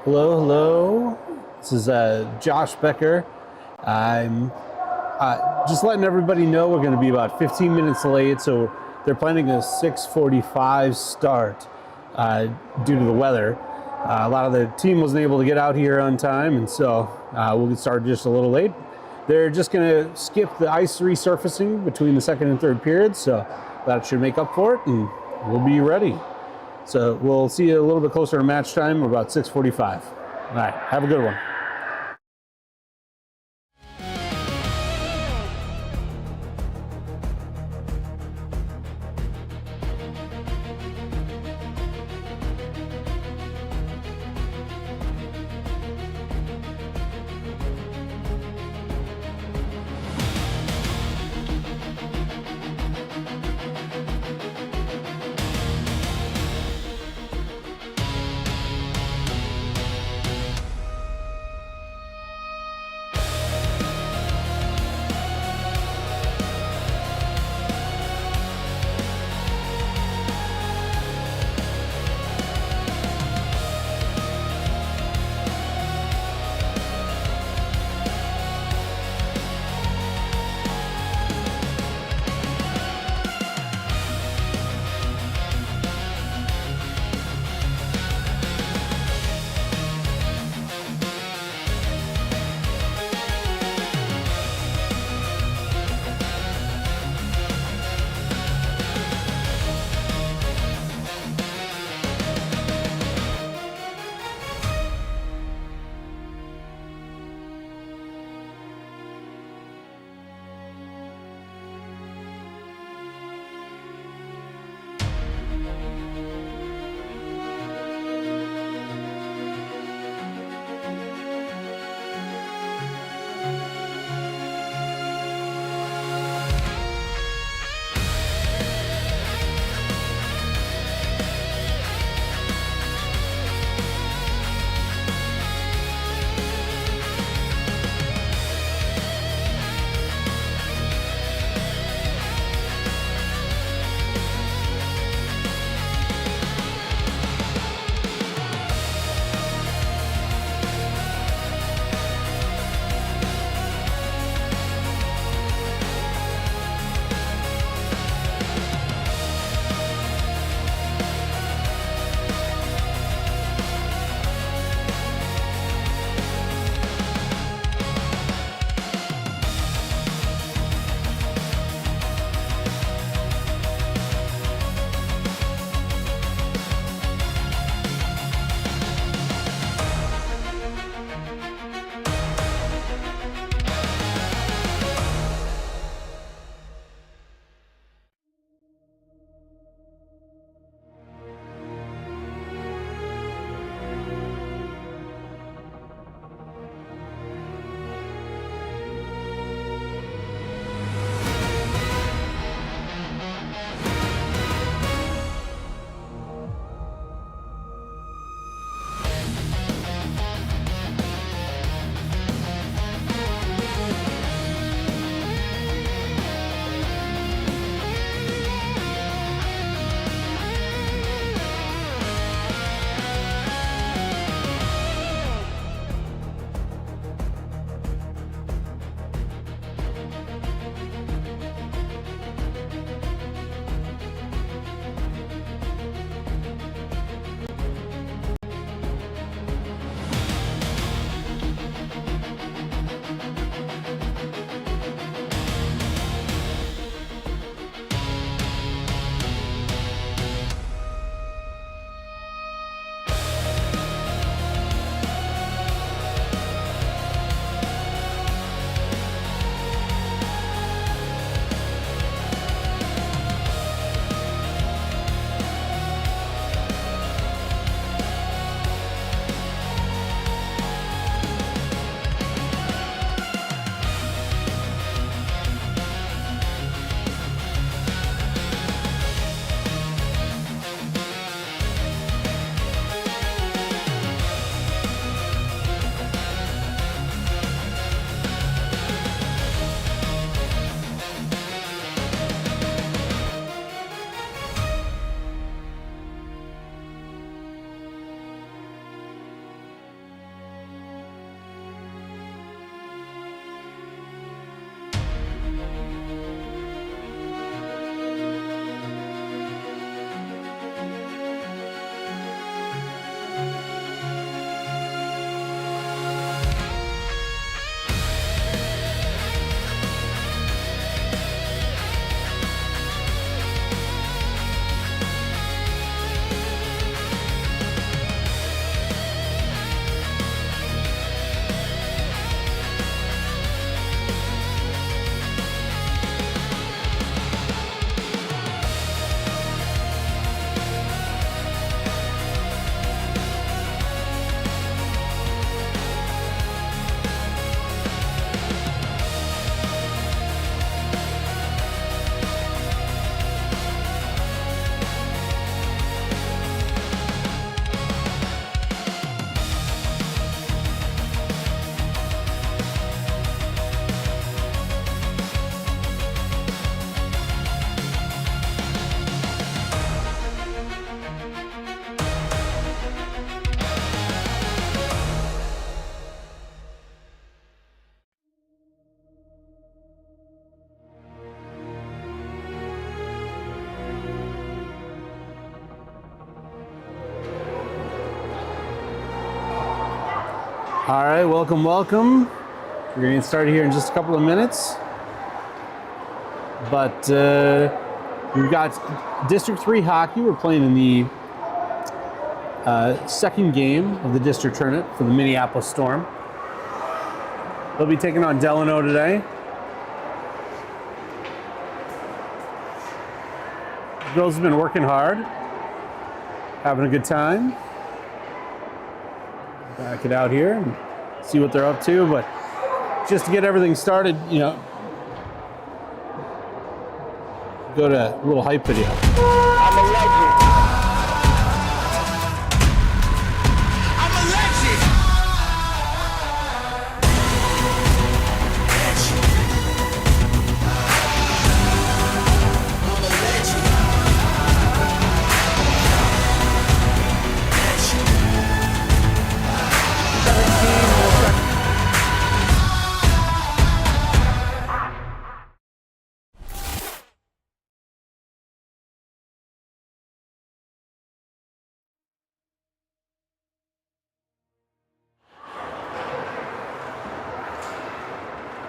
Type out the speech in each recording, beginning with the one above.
Hello, hello. This is Josh Becker. I'm just letting everybody know we're going to be about 15 minutes late, so they're planning a 6:45 start due to the weather. A lot of the team wasn't able to get out here on time, and so we'll get started just a little late. They're just going to skip the ice resurfacing between the second and third periods, so that should make up for it, and we'll be ready. So we'll see you a little bit closer to match time, about 6:45. All right, have a good one. All right, welcome. We're going to get started here in just a couple of minutes. But we've got District 3 hockey. We're playing in the second game of the district tournament for the Minneapolis Storm. They'll be taking on Delano today. The girls have been working hard, having a good time. Back it out here and see what they're up to, but just to get everything started, go to a little hype video. I'm a legend. I'm a legend.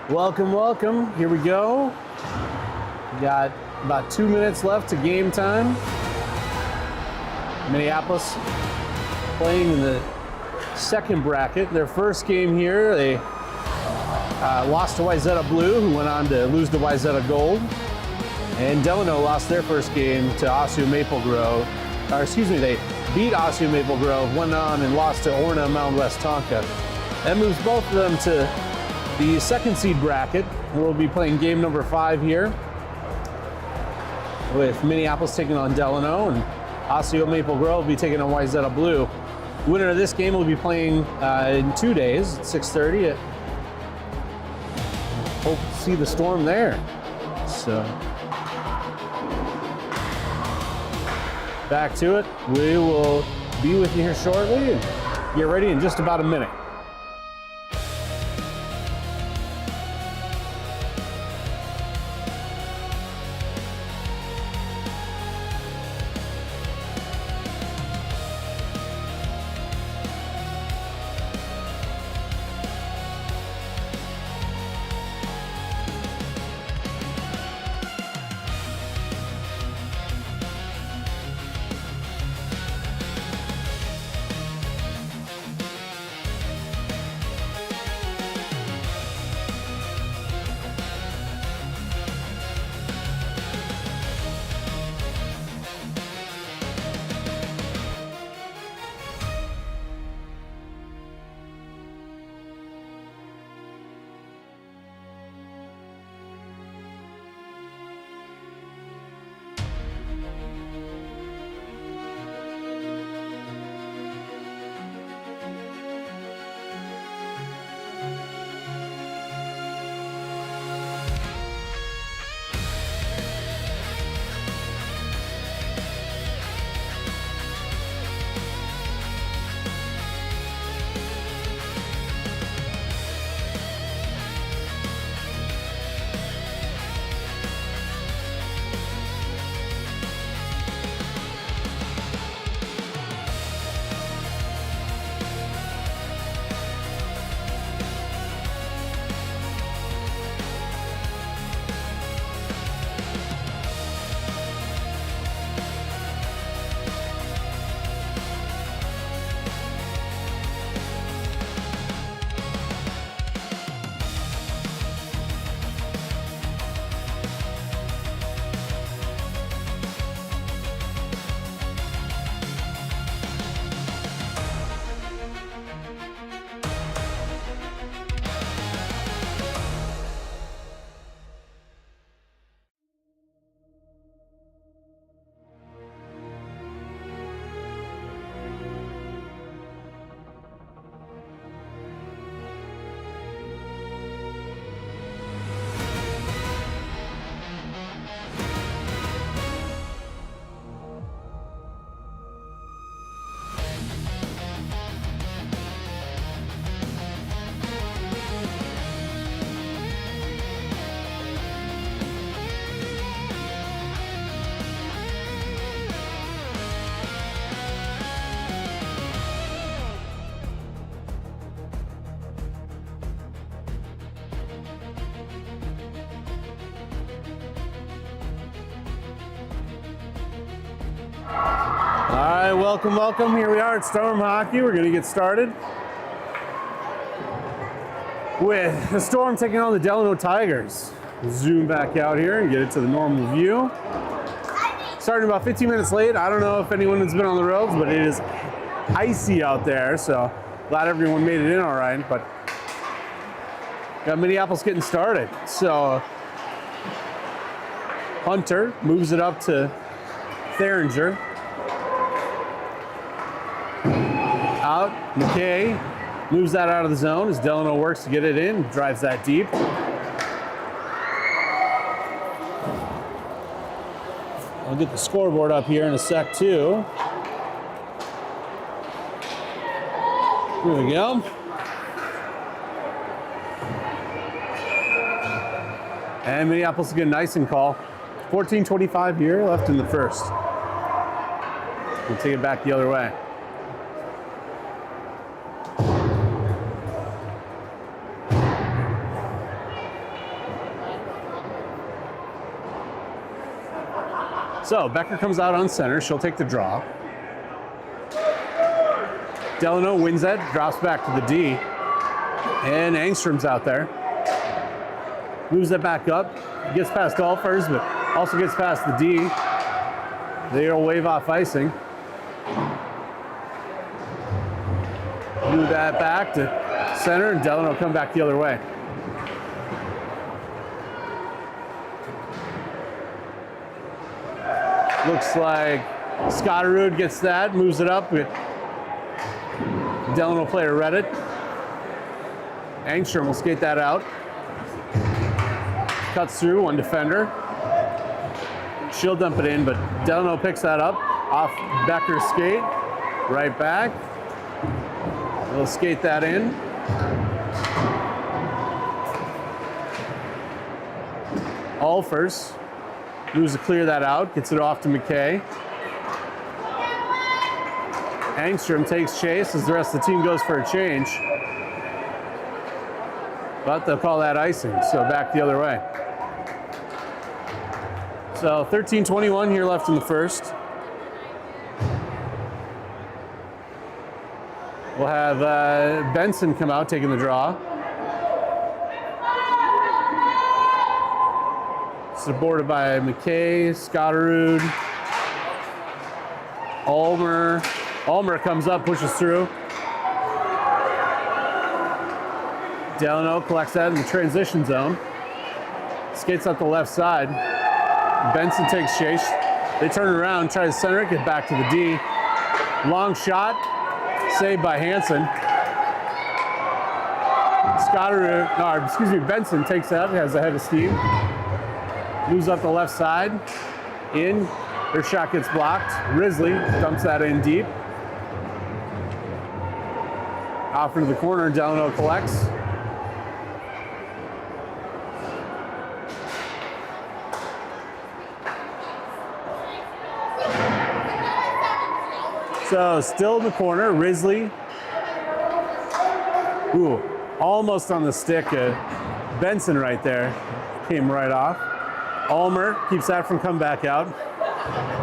Welcome. Here we go. We got about 2 minutes left to game time. Minneapolis playing in the second bracket. Their first game here, they lost to Wayzata Blue, who went on to lose to Wayzata Gold. And Delano lost their first game to Osseo Maple Grove. They beat Osseo Maple Grove, went on and lost to Orna Mound West Tonka. That moves both of them to the second seed bracket. We'll be playing game number 5 here with Minneapolis taking on Delano, and Osseo Maple Grove will be taking on Wayzata Blue. The winner of this game will be playing in 2 days at 6:30. Hope to see the Storm there. So back to it. We will be with you here shortly and get ready in just about a minute. welcome, welcome. Here we are at Storm Hockey. We're going to get started with the Storm taking on the Delano Tigers. Zoom back out here and get it to the normal view. Starting about 15 minutes late. I don't know if anyone has been on the roads, but it is icy out there, so glad everyone made it in all right. But got Minneapolis getting started. So Hunter moves it up to Theringer. Out, McKay moves that out of the zone as Delano works to get it in, drives that deep. I'll get the scoreboard up here in a sec too. Here we go. And Minneapolis will get an icing call. 14:25 here left in the first. We'll take it back the other way. So Becker comes out on center. She'll take the draw. Delano wins that, drops back to the D. And Angstrom's out there. Moves it back up. Gets past golfers, but also gets past the D. They'll wave off icing. Move that back to center, and Delano will come back the other way. Looks like Scotterud gets that, moves it up. Delano player read it. Angstrom will skate that out. Cuts through, one defender. She'll dump it in, but Delano picks that up. Off Becker's skate, right back. We'll skate that in. Alfers moves to clear that out, gets it off to McKay. Angstrom takes chase as the rest of the team goes for a change. But they'll call that icing, so back the other way. So 13:21 here left in the first. We'll have Benson come out taking the draw. Supported by McKay, Scotterud, Ulmer. Ulmer comes up, pushes through. Delano collects that in the transition zone. Skates up the left side. Benson takes chase. They turn around, try to center it, get back to the D. Long shot, saved by Hansen. Benson takes that, has a head of steam. Moves up the left side, in. Their shot gets blocked. Risley dumps that in deep. Off into the corner, Delano collects. So still in the corner, Risley. Ooh, almost on the stick. Benson right there. Came right off. Ulmer keeps that from coming back out.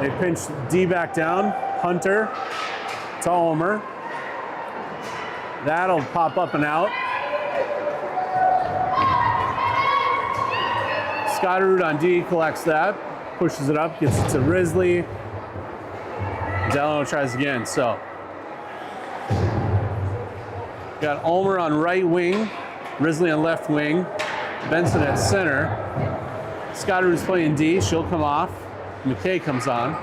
They pinch D back down. Hunter to Ulmer. That'll pop up and out. Scotterud on D collects that. Pushes it up, gets it to Risley. Delano tries again, so. Got Ulmer on right wing, Risley on left wing, Benson at center. Scotterud's playing D, she'll come off. McKay comes on.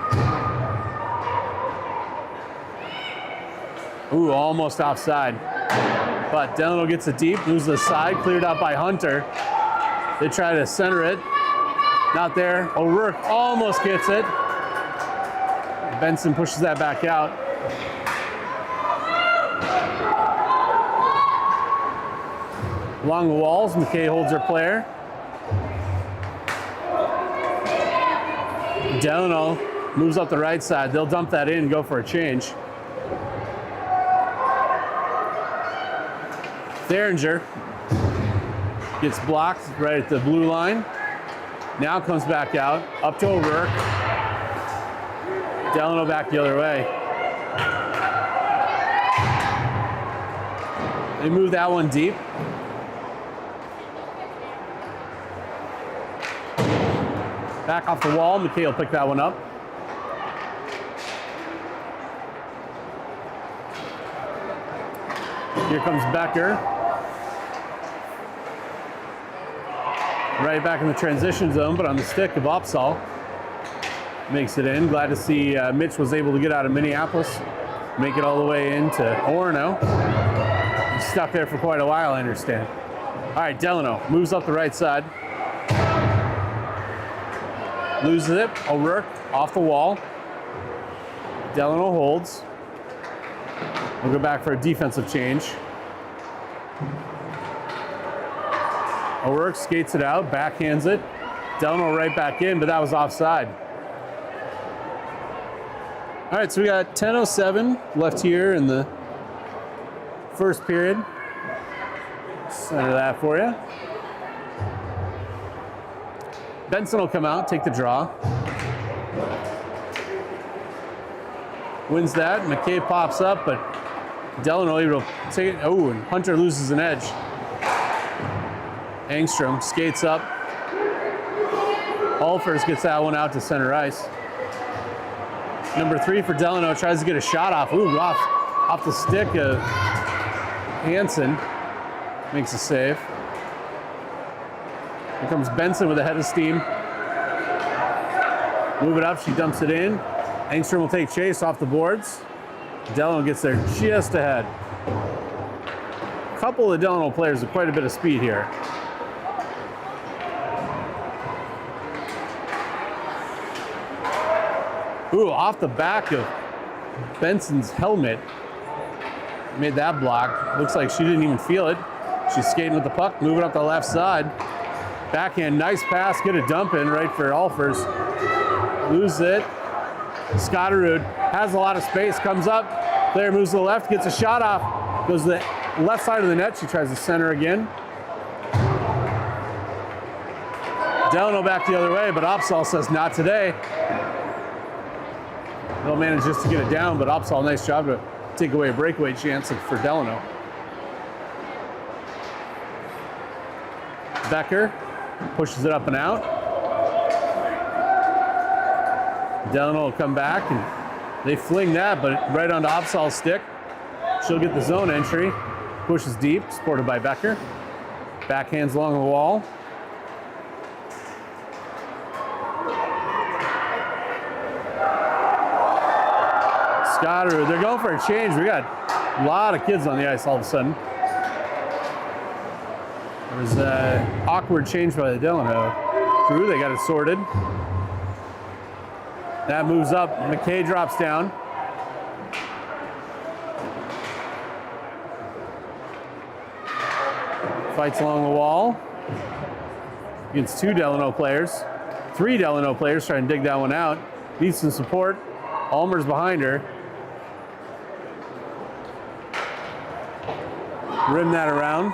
Ooh, almost offside. But Delano gets it deep, moves to the side, cleared out by Hunter. They try to center it. Not there. O'Rourke almost gets it. Benson pushes that back out. Along the walls, McKay holds her player. Delano moves up the right side. They'll dump that in and go for a change. Theringer gets blocked right at the blue line. Now comes back out, up to O'Rourke. Delano back the other way. They move that one deep. Back off the wall. McKay will pick that one up. Here comes Becker. Right back in the transition zone, but on the stick of Opsal. Makes it in. Glad to see Mitch was able to get out of Minneapolis, make it all the way into Orono. He's stuck there for quite a while, I understand. All right, Delano moves up the right side. Loses it. O'Rourke off the wall. Delano holds. We'll go back for a defensive change. O'Rourke skates it out, backhands it. Delano right back in, but that was offside. All right, so we got 10:07 left here in the first period. Center that for you. Benson will come out, take the draw. Wins that. McKay pops up, but Delano able to take it. Oh, and Hunter loses an edge. Engstrom skates up. Alfers gets that one out to center ice. Number 3 for Delano tries to get a shot off. Ooh, off the stick of Hansen. Makes a save. Here comes Benson with a head of steam. Move it up, she dumps it in. Engstrom will take chase off the boards. Delano gets there just ahead. A couple of Delano players with quite a bit of speed here. Ooh, off the back of Benson's helmet. Made that block. Looks like she didn't even feel it. She's skating with the puck, moving up the left side. Backhand, nice pass, get a dump in right for Alfers. Loses it. Scotterud has a lot of space, comes up. Player moves to the left, gets a shot off. Goes to the left side of the net. She tries to center again. Delano back the other way, but Opsal says not today. They'll manage just to get it down, but Opsal, nice job to take away a breakaway chance for Delano. Becker pushes it up and out. Delano will come back and they fling that, but right onto Opsal's stick. She'll get the zone entry. Pushes deep, supported by Becker. Backhands along the wall. Scotterud, they're going for a change. We got a lot of kids on the ice all of a sudden. There was an awkward change by the Delano crew. They got it sorted. That moves up. McKay drops down. Fights along the wall. Against 2 Delano players. 3 Delano players trying to dig that one out. Needs some support. Almer's behind her. Rim that around.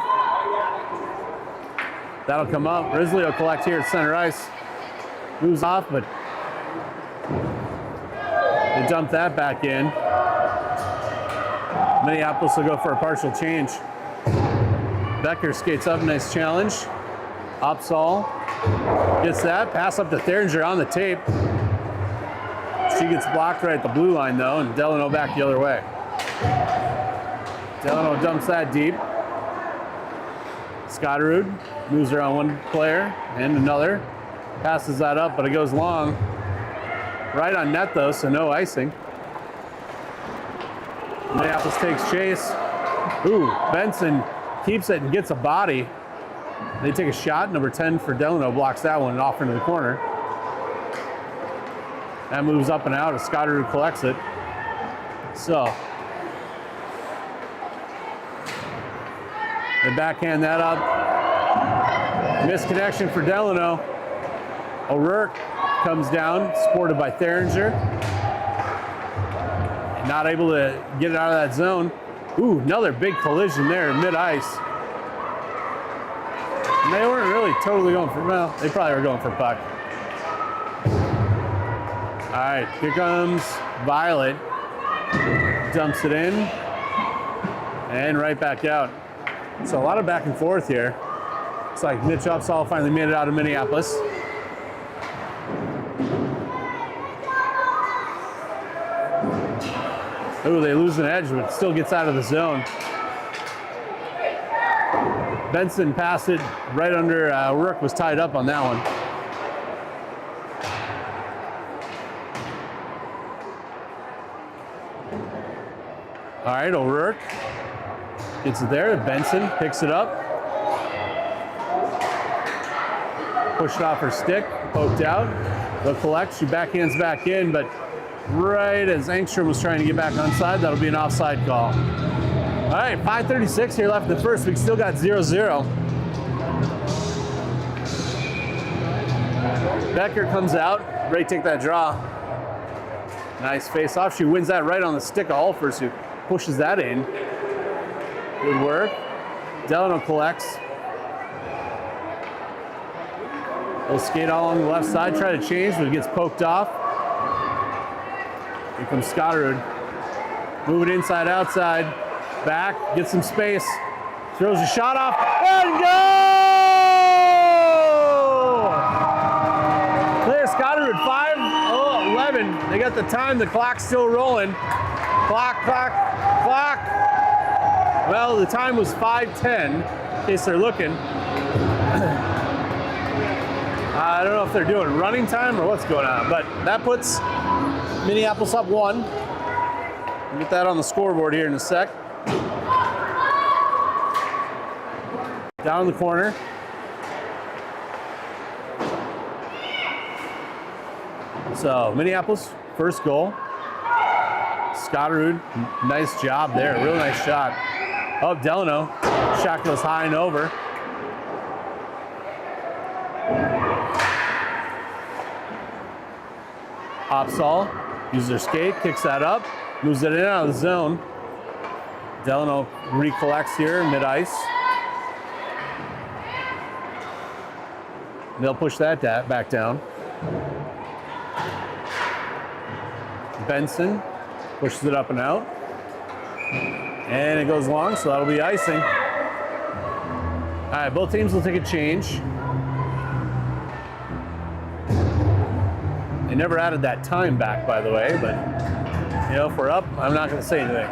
That'll come up. Risley will collect here at center ice. Moves off, but they dump that back in. Minneapolis will go for a partial change. Becker skates up, nice challenge. Opsal gets that. Pass up to Theringer on the tape. She gets blocked right at the blue line though, and Delano back the other way. Delano dumps that deep. Scotterud moves around one player and another. Passes that up, but it goes long. Right on net though, so no icing. Minneapolis takes chase. Ooh, Benson keeps it and gets a body. They take a shot. Number 10 for Delano blocks that one off into the corner. That moves up and out as Scotterud collects it. So they backhand that up. Misconnection for Delano. O'Rourke comes down, supported by Theringer. Not able to get it out of that zone. Ooh, another big collision there mid-ice. And they weren't really totally going for, well, they probably were going for puck. All right, here comes Violet. dumps it in, and right back out. So a lot of back and forth here. Looks like Mitch Upsall finally made it out of Minneapolis. Ooh, they lose an edge, but still gets out of the zone. Benson passed it right under, Rourke was tied up on that one. All right, O'Rourke gets it there. Benson picks it up. Pushed off her stick, poked out. They'll collect, she backhands back in, but right as Engstrom was trying to get back onside, that'll be an offside call. All right, 5:36 here left in the first. We still got 0-0. Becker comes out, ready to take that draw. Nice face off. She wins that right on the stick of Holfers, who pushes that in. Good work. Delano collects. They'll skate all on the left side, try to change, but it gets poked off. Here comes Scotterud. Move it inside, outside. Back, gets some space. Throws a shot off, and go! There's Scotterud, 5:11. They got the time, the clock's still rolling. Clock, clock, clock. Well, the time was 5:10, in case they're looking. I don't know if they're doing running time or what's going on, but that puts Minneapolis up 1. We'll get that on the scoreboard here in a sec. Down in the corner. So Minneapolis, first goal. Scotterud, nice job there, real nice shot. Oh, Delano, shot goes high and over. Opsall uses her skate, kicks that up, moves it in and out of the zone. Delano recollects here, mid-ice. They'll push that back down. Benson pushes it up and out. And it goes long, so that'll be icing. All right, both teams will take a change. They never added that time back, by the way, but you know, if we're up, I'm not going to say anything.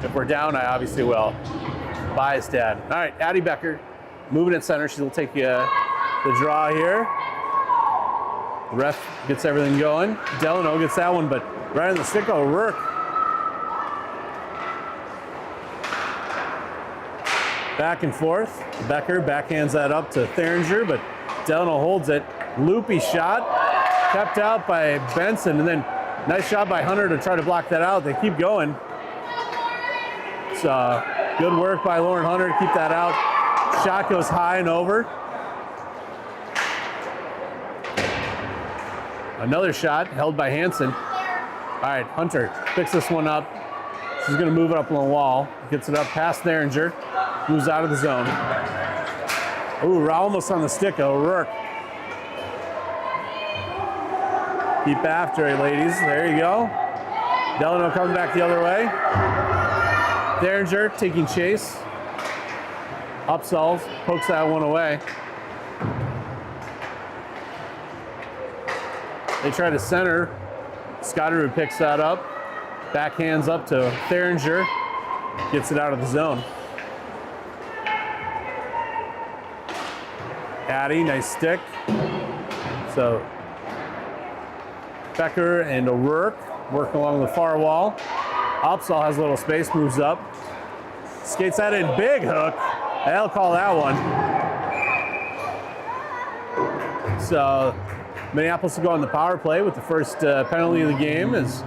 If we're down, I obviously will. Biased dad. All right, Addie Becker, moving at center. She'll take the draw here. The ref gets everything going. Delano gets that one, but right on the stick of O'Rourke. Back and forth. Becker backhands that up to Theringer, but Delano holds it. Loopy shot, kept out by Benson, and then nice shot by Hunter to try to block that out. They keep going. So good work by Lauren Hunter to keep that out. Shot goes high and over. Another shot held by Hansen. All right, Hunter picks this one up. She's gonna move it up on the wall. Gets it up past Theringer. Moves out of the zone. Ooh, almost on the stick of O'Rourke. Keep after it, ladies. There you go. Delano coming back the other way. Theringer taking chase. Upsells, pokes that one away. They try to center. Scotterud picks that up. Backhands up to Theringer. Gets it out of the zone. Addie, nice stick. So Becker and O'Rourke work along the far wall. Upsall has a little space, moves up. Skates that in, big hook. They'll call that one. So Minneapolis will go on the power play with the first penalty of the game as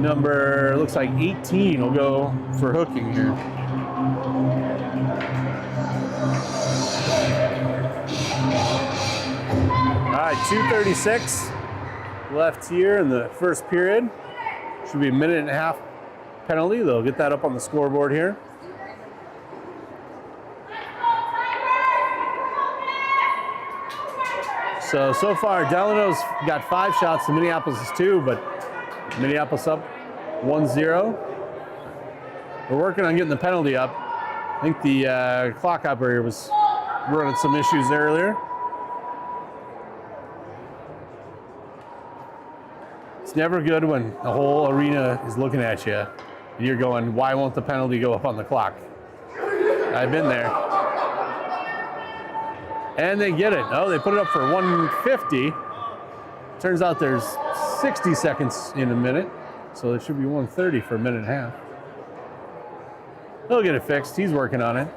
number, looks like 18 will go for hooking here. All right, 2:36 left here in the first period. Should be a minute and a half penalty. They'll get that up on the scoreboard here. So far, Delano's got 5 shots, and Minneapolis is 2, but Minneapolis up 1-0. We're working on getting the penalty up. I think the clock operator was running some issues earlier. It's never good when the whole arena is looking at you and you're going, why won't the penalty go up on the clock? I've been there. And they get it. Oh, they put it up for 150. Turns out there's 60 seconds in a minute, so it should be 130 for a minute and a half. He'll get it fixed. He's working on it.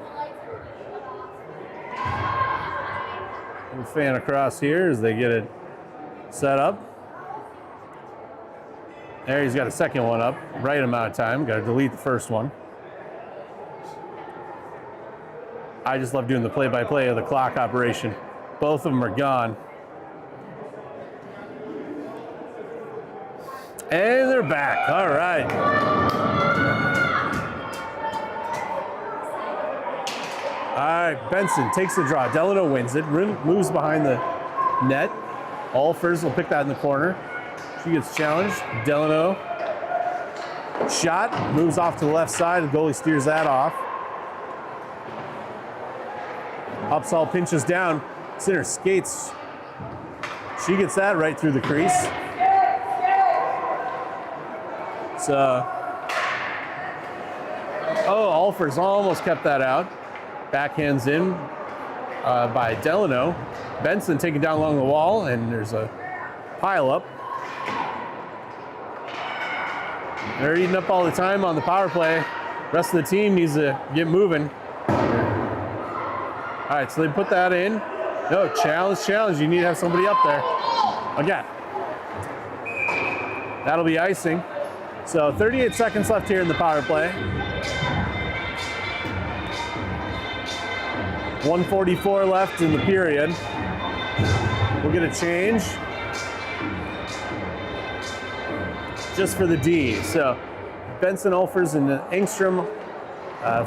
Little fan across here as they get it set up. There, he's got a second one up. Right amount of time. Got to delete the first one. I just love doing the play-by-play of the clock operation. Both of them are gone. And they're back. All right. All right, Benson takes the draw. Delano wins it. Moves behind the net. Alfers will pick that in the corner. She gets challenged. Delano. Shot. Moves off to the left side. The goalie steers that off. Upsall pinches down. Center skates. She gets that right through the crease. Alfers almost kept that out. Backhands in by Delano. Benson taken down along the wall, and there's a pile up. They're eating up all the time on the power play. Rest of the team needs to get moving. All right, so they put that in. No, challenge. You need to have somebody up there. Again. That'll be icing. So 38 seconds left here in the power play. 1:44 left in the period. We'll get a change. Just for the D. So Benson, Ulfers, and Engstrom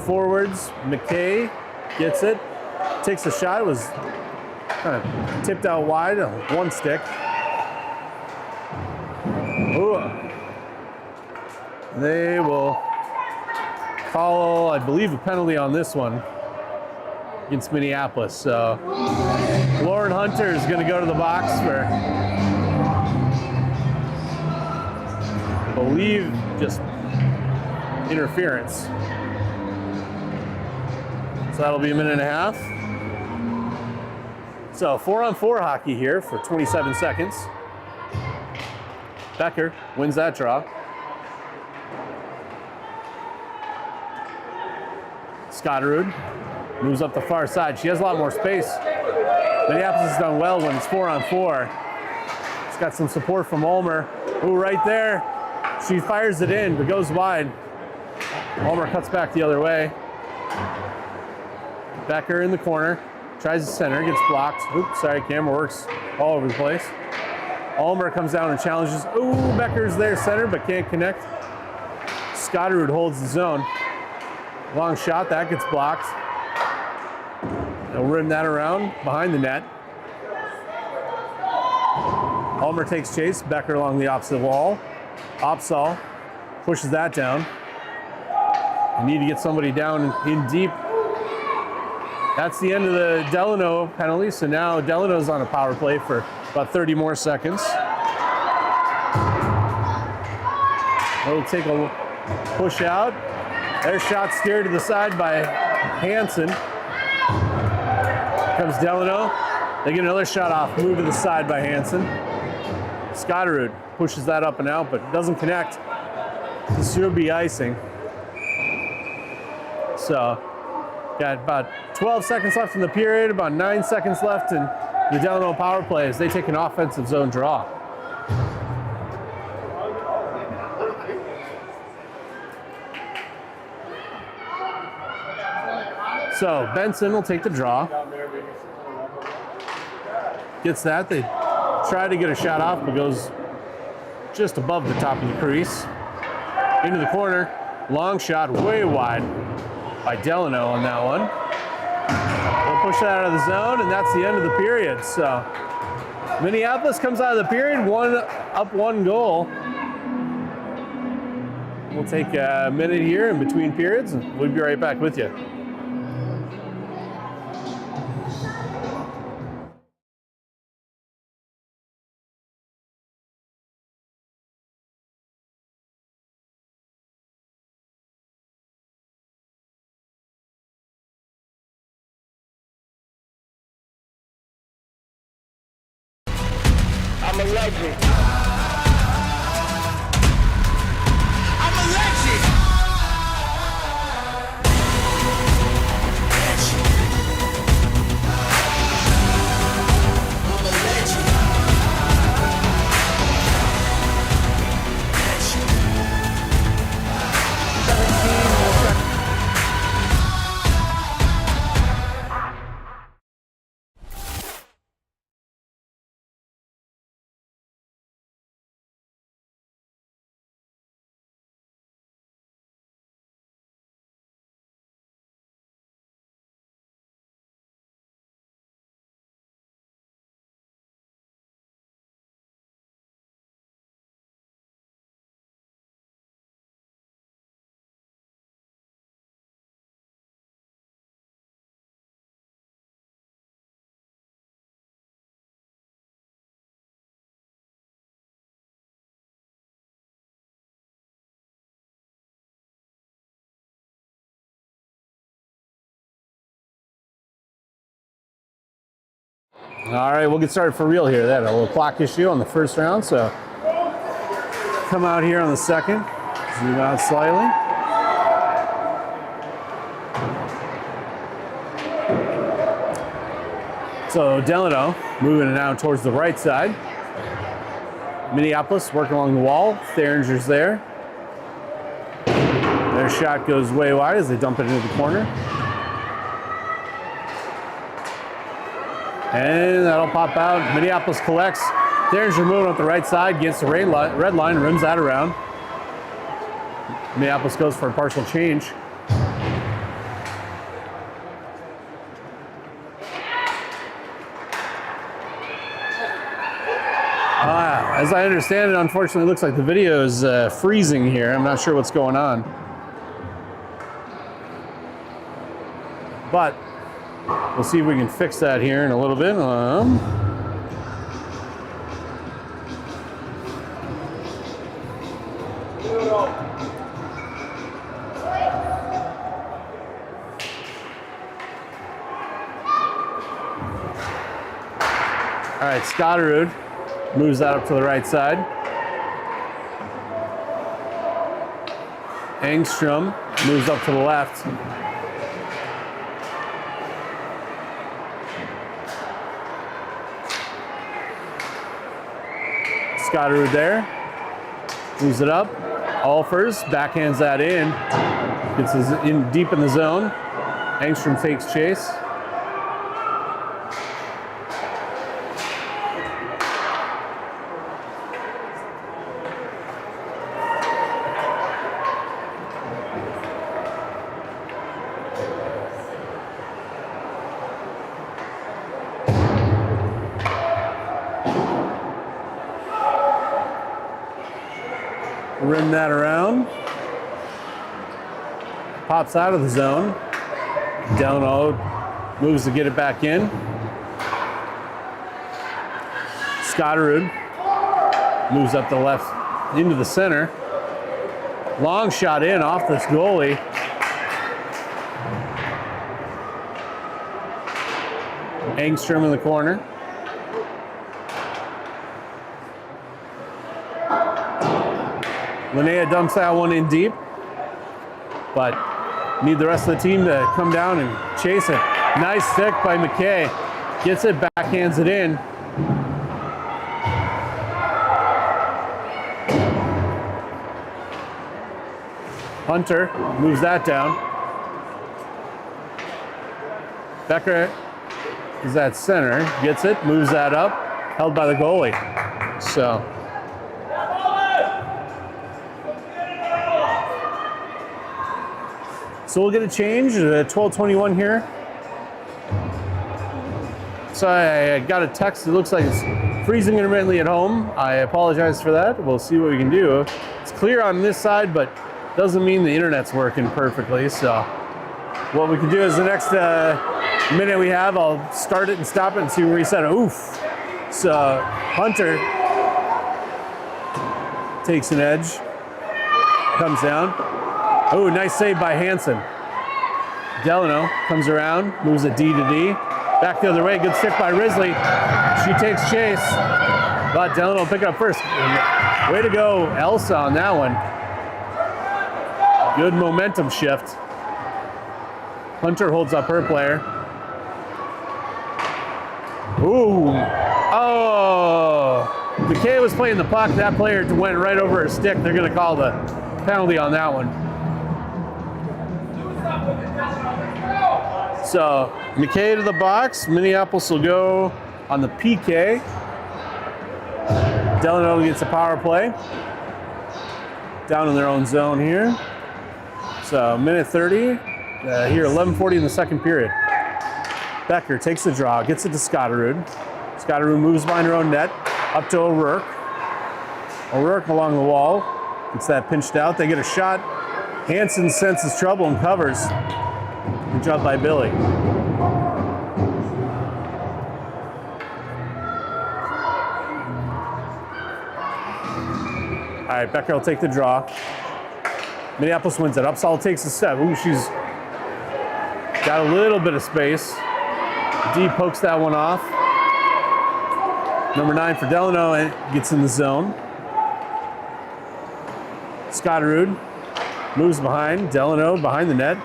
forwards. McKay gets it. Takes a shot. It was kind of tipped out wide on one stick. Ooh. They will call, I believe, a penalty on this one against Minneapolis. So Lauren Hunter is going to go to the box for, I believe, just interference. So that'll be a minute and a half. So 4-on-4 hockey here for 27 seconds. Becker wins that draw. Scotterud moves up the far side. She has a lot more space. Minneapolis has done well when it's 4-on-4. She's got some support from Ulmer. Ooh, right there. She fires it in, but goes wide. Ulmer cuts back the other way. Becker in the corner. Tries to center, gets blocked. Oops, sorry, camera works all over the place. Ulmer comes down and challenges. Ooh, Becker's there center, but can't connect. Scotterud holds the zone. Long shot, that gets blocked. They'll rim that around behind the net. Ulmer takes chase, Becker along the opposite wall. Opsall pushes that down. You need to get somebody down in deep. That's the end of the Delano penalty, so now Delano's on a power play for about 30 more seconds. They'll take a push out. Their shot steered to the side by Hansen. Comes Delano. They get another shot off, move to the side by Hansen. Scotterud pushes that up and out, but doesn't connect. This should be icing. So, got about 12 seconds left in the period, about 9 seconds left in the Delano power play as they take an offensive zone draw. So Benson will take the draw. Gets that. They try to get a shot off, but goes just above the top of the crease. Into the corner. Long shot, way wide by Delano on that one. They'll push that out of the zone, and that's the end of the period. So Minneapolis comes out of the period, one goal. We'll take a minute here in between periods, and we'll be right back with you. I'm a legend. I'm a legend. I'm a legend. All right, we'll get started for real here. They had a little clock issue on the first round, so come out here on the second. Zoom out slightly. So Delano moving it now towards the right side. Minneapolis working along the wall. Theringer's there. Their shot goes way wide as they dump it into the corner. And that'll pop out. Minneapolis collects. Theringer moving up the right side, gets the red line, rims that around. Minneapolis goes for a partial change. As I understand it, unfortunately, it looks like the video is freezing here. I'm not sure what's going on. But we'll see if we can fix that here in a little bit. All right, Scotterud moves that up to the right side. Engstrom moves up to the left. Scotterud there, moves it up. Alfers backhands that in, gets his in deep in the zone. Engstrom takes chase. Rim that around. Pops out of the zone. Delano moves to get it back in. Scotterud moves up the left into the center. Long shot in off this goalie. Engstrom in the corner. Linnea dumps that one in deep, but need the rest of the team to come down and chase it. Nice stick by McKay. Gets it, backhands it in. Hunter moves that down. Becker is at center, gets it, moves that up, held by the goalie. So we'll get a change at 12:21 here. So I got a text. It looks like it's freezing intermittently at home. I apologize for that. We'll see what we can do. It's clear on this side, but doesn't mean the internet's working perfectly. So what we can do is the next minute we have, I'll start it and stop it and see where he set it. Oof. So Hunter takes an edge, comes down. Oh, nice save by Hansen. Delano comes around, moves a D to D. Back the other way, good stick by Risley. She takes chase, but Delano will pick it up first. Way to go, Elsa, on that one. Good momentum shift. Hunter holds up her player. Ooh. Oh. McKay was playing the puck. That player went right over her stick. They're going to call the penalty on that one. So McKay to the box. Minneapolis will go on the PK. Delano gets a power play. Down in their own zone here. So minute 30. Here, 11:40 in the second period. Becker takes the draw, gets it to Scotterud. Scotterud moves behind her own net, up to O'Rourke. O'Rourke along the wall, gets that pinched out. They get a shot. Hansen senses trouble and covers. Good job by Billy. All right, Becker will take the draw. Minneapolis wins it. Upsall takes a step. Ooh, she's got a little bit of space. D pokes that one off. Number 9 for Delano and gets in the zone. Scotterud moves behind. Delano behind the net.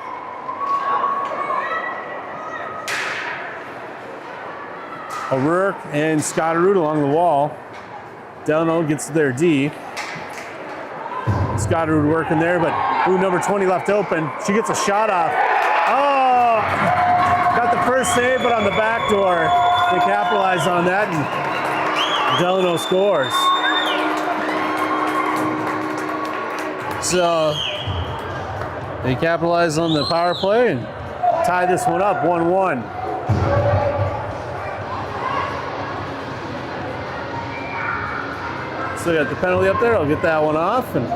O'Rourke and Scotterud along the wall. Delano gets to their D. Scotterud working there, but number 20 left open. She gets a shot off. Oh! Got the first save, but on the back door. They capitalize on that, and Delano scores. So they capitalize on the power play and tie this one up 1-1. Still got the penalty up there. I'll get that one off, and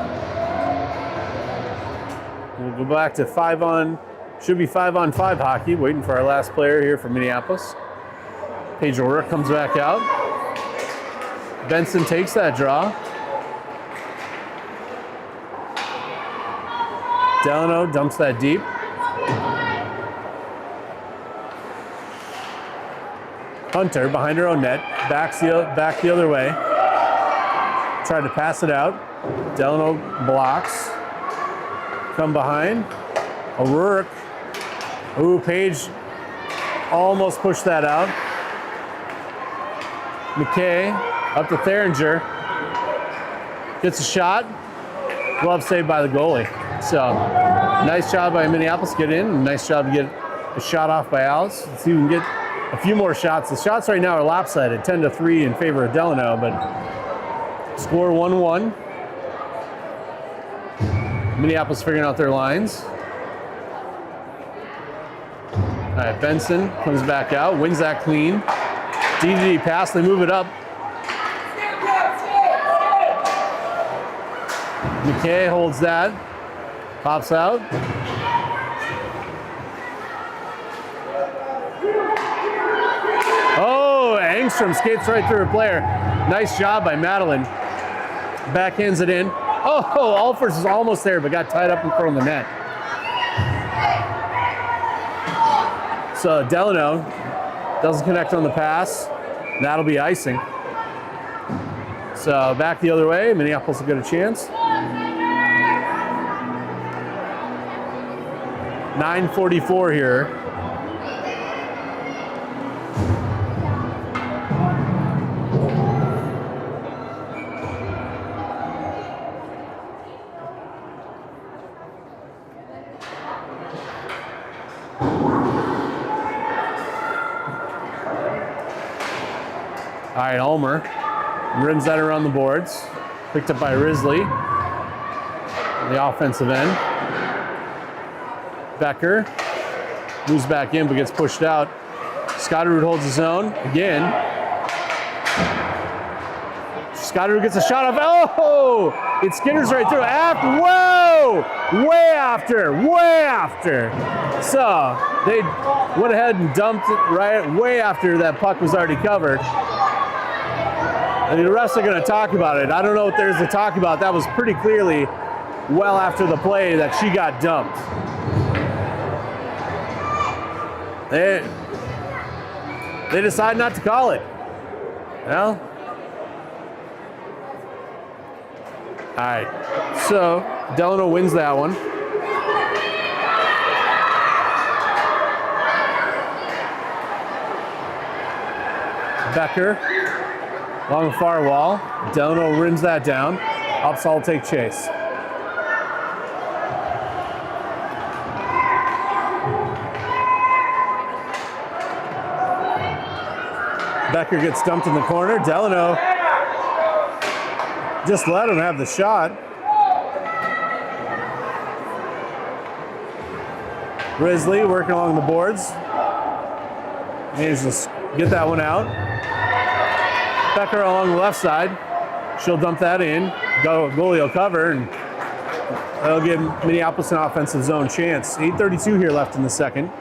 we'll go back to 5-on. Should be 5-on-5 hockey. Waiting for our last player here from Minneapolis. Paige O'Rourke comes back out. Benson takes that draw. Delano dumps that deep. Hunter behind her own net. Back the other way. Tried to pass it out. Delano blocks. Come behind. O'Rourke. Ooh, Paige almost pushed that out. McKay up to Theringer. Gets a shot. Glove saved by the goalie. So nice job by Minneapolis to get in. Nice job to get a shot off by Alice. Let's see if we can get a few more shots. The shots right now are lopsided, 10-3 in favor of Delano, but score 1-1. Minneapolis figuring out their lines. All right, Benson comes back out, wins that clean. D pass, they move it up. McKay holds that, pops out. Oh, Engstrom skates right through her player. Nice job by Madeline. Backhands it in. Oh, Alfors is almost there, but got tied up in front of the net. So Delano doesn't connect on the pass. That'll be icing. So back the other way. Minneapolis will get a chance. 9:44 here. All right, Ulmer rims that around the boards. Picked up by Risley. The offensive end. Becker moves back in but gets pushed out. Scotterud holds his own again. Scotterud gets a shot off. Oh! It skitters right through. Whoa! Way after. So they went ahead and dumped it right way after that puck was already covered. And the refs are going to talk about it. I don't know what there's to talk about. That was pretty clearly well after the play that she got dumped. They decide not to call it. Well, all right. So Delano wins that one. Becker along the far wall. Delano rims that down. Upsall take chase. Becker gets dumped in the corner. Delano just let him have the shot. Risley working along the boards. Managed to get that one out. Becker along the left side. She'll dump that in. Goalie will cover, and that'll give Minneapolis an offensive zone chance. 8:32 here left in the second.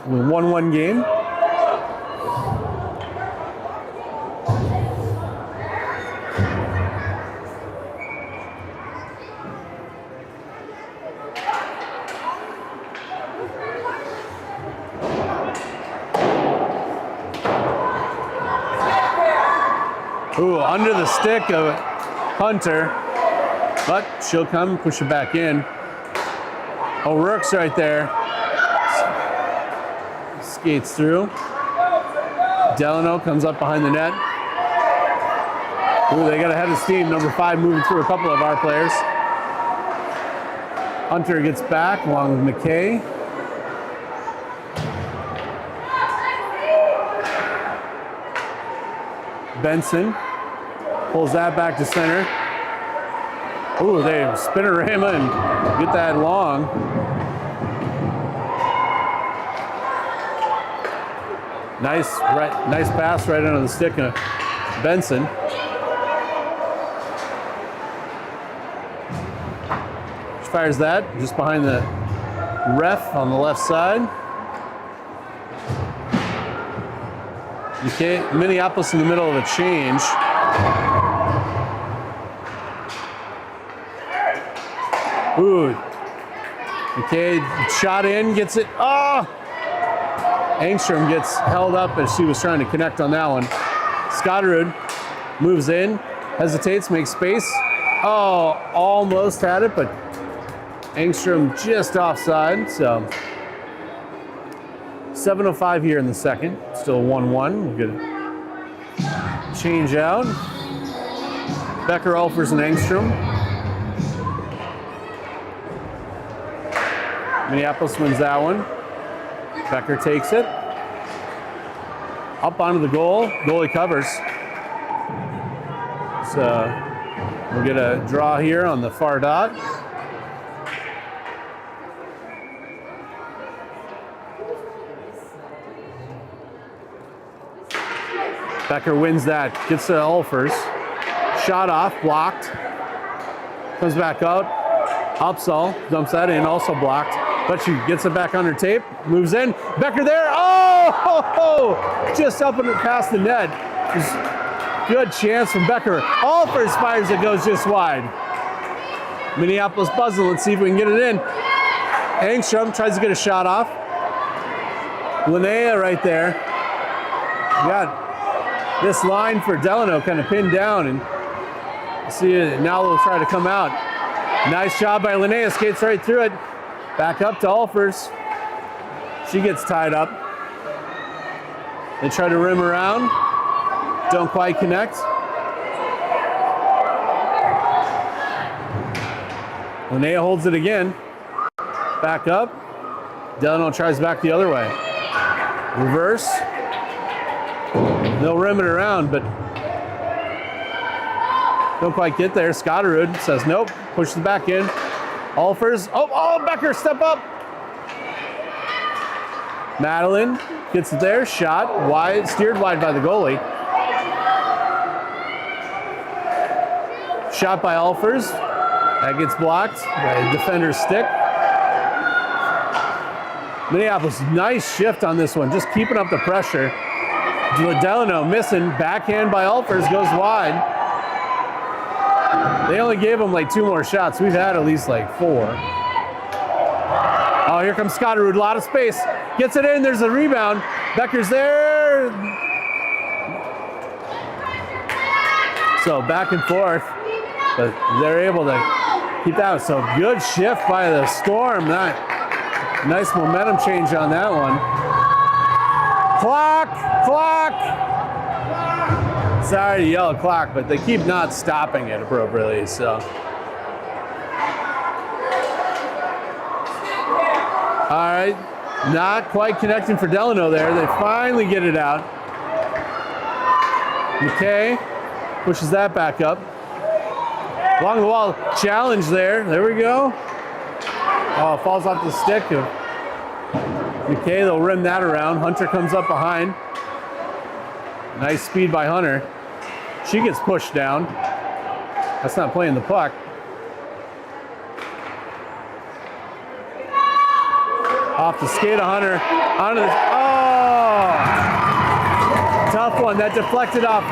1-1 game. Ooh, under the stick of Hunter, but she'll come push it back in. O'Rourke's right there. Skates through. Delano comes up behind the net. Ooh, they got a head of steam. Number 5 moving through a couple of our players. Hunter gets back along with McKay. Benson pulls that back to center. Ooh, they spinorama and get that long. Nice pass right under the stick of Benson. She fires that just behind the ref on the left side. Okay, Minneapolis in the middle of a change. Ooh. Okay, shot in, gets it. Oh! Engstrom gets held up as she was trying to connect on that one. Scotterud moves in, hesitates, makes space. Oh, almost had it, but Engstrom just offside, so 7:05 here in the second. Still 1-1. We're gonna change out. Becker, Alfers, and Engstrom. Minneapolis wins that one. Becker takes it. Up onto the goal. Goalie covers. So we'll get a draw here on the far dot. Becker wins that, gets to Ulfers. Shot off, blocked. Comes back out. Upsall dumps that in, also blocked. But she gets it back on her tape, moves in. Becker there, oh! Just up and past the net. Good chance from Becker. Ulfers fires it, goes just wide. Minneapolis buzzing, let's see if we can get it in. Engstrom tries to get a shot off. Linnea right there. Got this line for Delano kind of pinned down, and see it now they'll try to come out. Nice job by Linnea, skates right through it. Back up to Ulfers. She gets tied up. They try to rim around. Don't quite connect. Linnea holds it again. Back up. Delano tries back the other way. Reverse. They'll rim it around, but don't quite get there. Scotterud says nope, pushes it back in. Ulfers, oh, Becker, step up. Madeline gets it there, shot, wide, steered wide by the goalie. Shot by Alfers. That gets blocked by a defender's stick. Minneapolis, nice shift on this one, just keeping up the pressure. Delano missing, backhand by Alfers, goes wide. They only gave him like 2 more shots. We've had at least like 4. Oh, here comes Scotterud, a lot of space. Gets it in, there's a rebound. Becker's there. So back and forth, but they're able to keep that. So good shift by the Storm. Nice momentum change on that one. Clock. Sorry to yell clock, but they keep not stopping it appropriately, so. All right, not quite connecting for Delano there. They finally get it out. McKay pushes that back up. Along the wall, challenge there. There we go. Oh, falls off the stick of McKay. They'll rim that around. Hunter comes up behind. Nice speed by Hunter. She gets pushed down. That's not playing the puck. Off the skate of Hunter. Onto the, tough one. That deflected off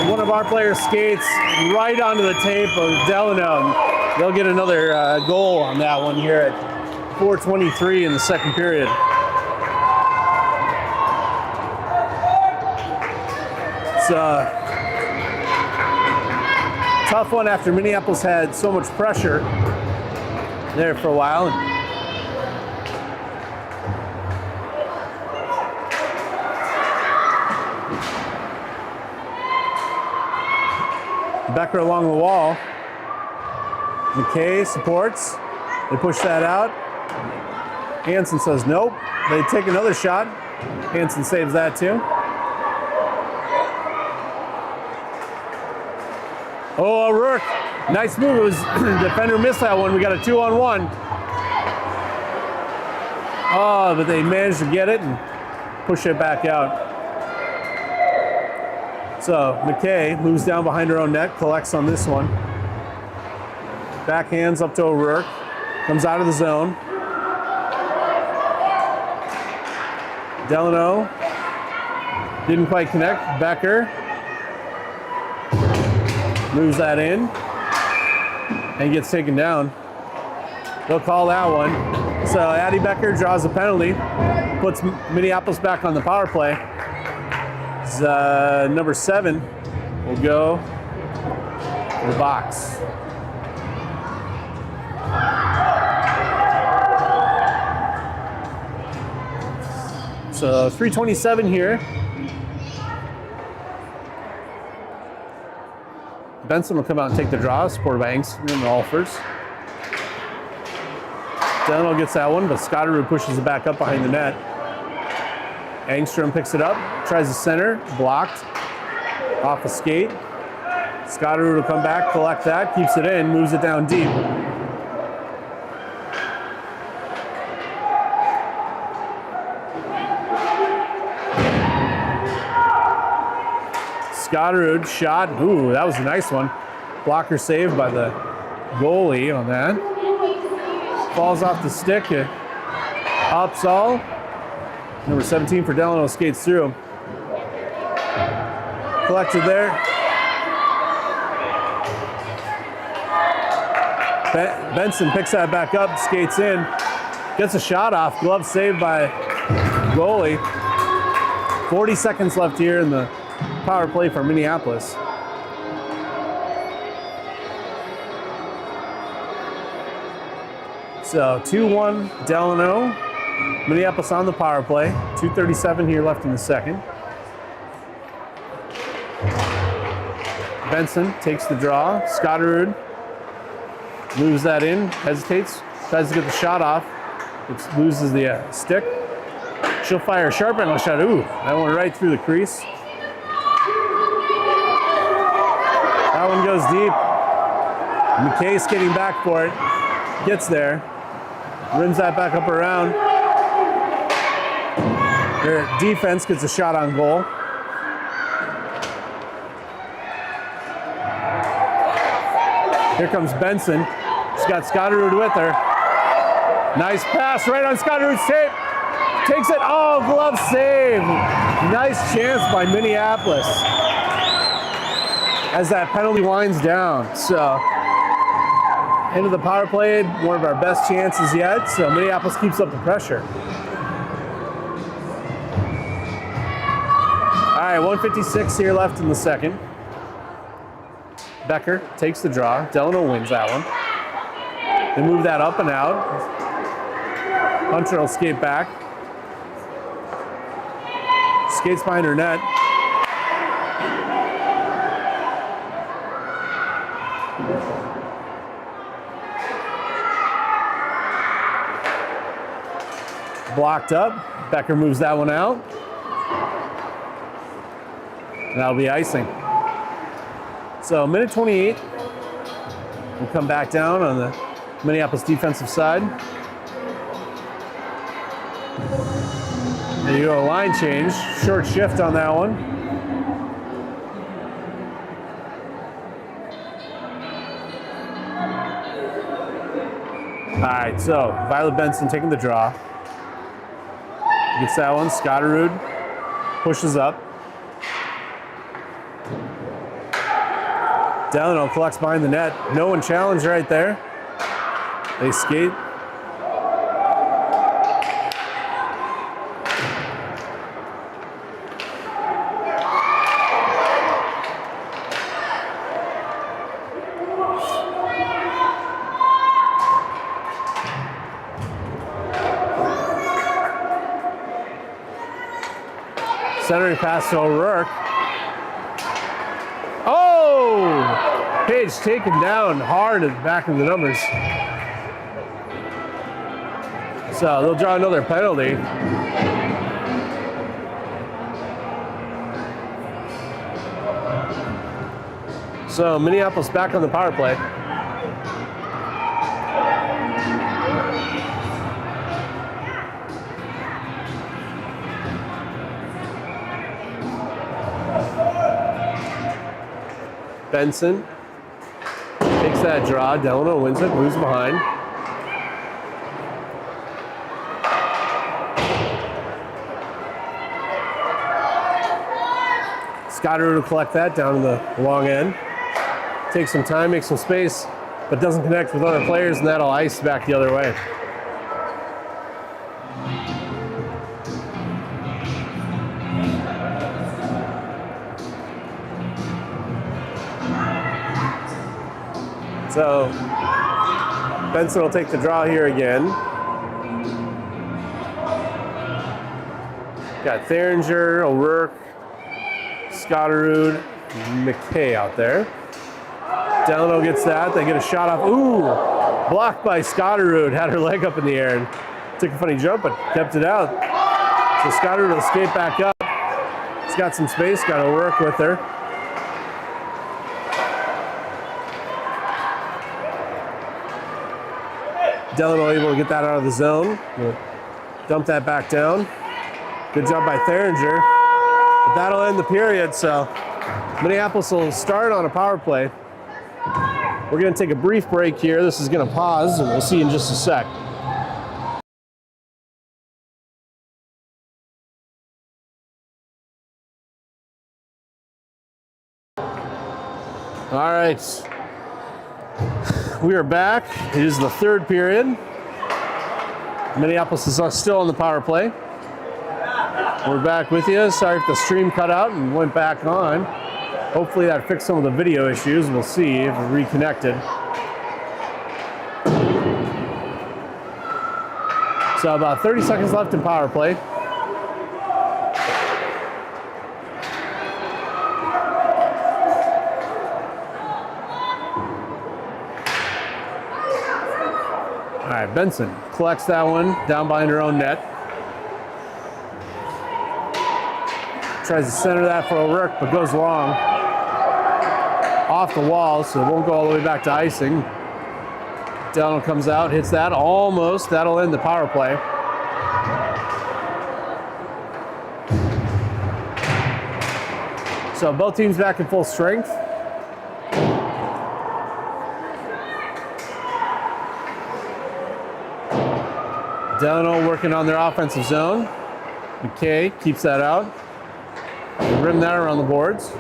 one of our players' skates right onto the tape of Delano. They'll get another goal on that one here at 4:23 in the second period. It's a tough one after Minneapolis had so much pressure there for a while. Becker along the wall. McKay supports. They push that out. Hansen says nope. They take another shot. Hansen saves that too. Oh, O'Rourke. Nice move. It was defender missed that one. We got a 2-on-1. Oh, but they managed to get it and push it back out. So McKay moves down behind her own net, collects on this one. Backhands up to O'Rourke, comes out of the zone. Delano didn't quite connect. Becker moves that in and gets taken down. They'll call that one. So Addie Becker draws a penalty, puts Minneapolis back on the power play. Number 7 will go to the box. So 3:27 here. Benson will come out and take the draw, supported by Angstrom and Alfers. Delano gets that one, but Scotterud pushes it back up behind the net. Angstrom picks it up, tries to center, blocked, off a skate. Scotterud will come back, collect that, keeps it in, moves it down deep. Scotterud shot, ooh, that was a nice one. Blocker saved by the goalie on that. Falls off the stick, Upsall. Number 17 for Delano skates through. Collected there. Benson picks that back up, skates in, gets a shot off, glove saved by goalie. 40 seconds left here in the power play for Minneapolis. So 2-1 Delano. Minneapolis on the power play. 2:37 here left in the second. Benson takes the draw. Scotterud moves that in, hesitates, tries to get the shot off. It loses the stick. She'll fire a sharp angle shot. Ooh, that went right through the crease. That one goes deep. McKay skating back for it. Gets there. Rims that back up around. Their defense gets a shot on goal. Here comes Benson. She's got Scotterud with her. Nice pass right on Scotterud's tape. Takes it. Oh, glove save. Nice chance by Minneapolis as that penalty winds down. So, into the power play, one of our best chances yet. So, Minneapolis keeps up the pressure. All right, 1:56 here left in the second. Becker takes the draw. Delano wins that one. They move that up and out. Hunter will skate back. Skates behind her net. Blocked up. Becker moves that one out. And that'll be icing. So minute 28. We'll come back down on the Minneapolis defensive side. There you go, line change. Short shift on that one. All right, so Violet Benson taking the draw. Gets that one. Scotterud pushes up. Delano collects behind the net. No one challenged right there. They skate. Centering pass to O'Rourke. Oh! Page taken down hard at the back of the numbers. So they'll draw another penalty. So Minneapolis back on the power play. Benson takes that draw. Delano wins it, moves behind. Scotterud will collect that down to the long end. Takes some time, makes some space, but doesn't connect with other players, and that'll ice back the other way. So Benson will take the draw here again. Got Theringer, O'Rourke, Scotterud, McKay out there. Delano gets that. They get a shot off. Ooh, blocked by Scotterud. Had her leg up in the air and took a funny jump, but kept it out. So Scotterud will skate back up. She's got some space. Got O'Rourke with her. Delano able to get that out of the zone. Dump that back down. Good job by Theringer. But that'll end the period, so Minneapolis will start on a power play. We're going to take a brief break here. This is going to pause, and we'll see you in just a sec. All right. We are back. It is the third period. Minneapolis is still on the power play. We're back with you. Sorry if the stream cut out and went back on. Hopefully that fixed some of the video issues. We'll see if we're reconnected. So about 30 seconds left in power play. All right, Benson collects that one down behind her own net. Tries to center that for O'Rourke, but goes long. Off the wall, so it won't go all the way back to icing. Delano comes out, hits that, almost. That'll end the power play. So both teams back in full strength. Delano working on their offensive zone. McKay keeps that out. Rim that around the boards.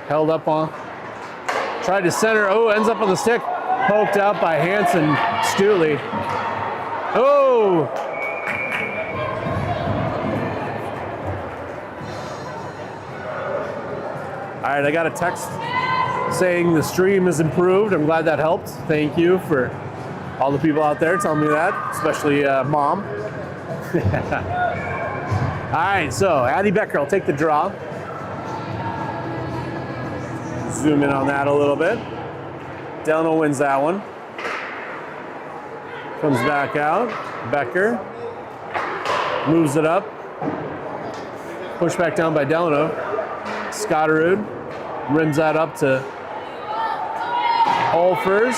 Held up on. Tried to center. Oh, ends up on the stick. Poked out by Hansen. Stutley. Oh! All right, I got a text saying the stream has improved. I'm glad that helped. Thank you for all the people out there telling me that, especially Mom. All right, so Addie Becker will take the draw. Zoom in on that a little bit. Delano wins that one. Comes back out. Becker moves it up. Pushed back down by Delano. Scotterud rims that up to Olfers.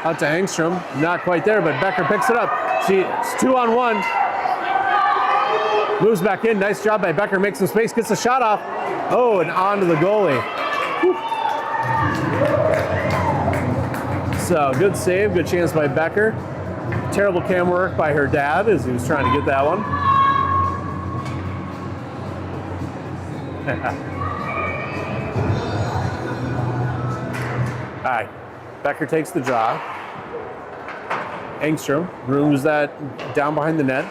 Out to Engstrom. Not quite there, but Becker picks it up. She's 2-on-1. Moves back in. Nice job by Becker. Makes some space. Gets the shot off. Oh, and onto the goalie. Whew. So, good save. Good chance by Becker. Terrible camera work by her dad as he was trying to get that one. All right, Becker takes the draw. Engstrom rooms that down behind the net.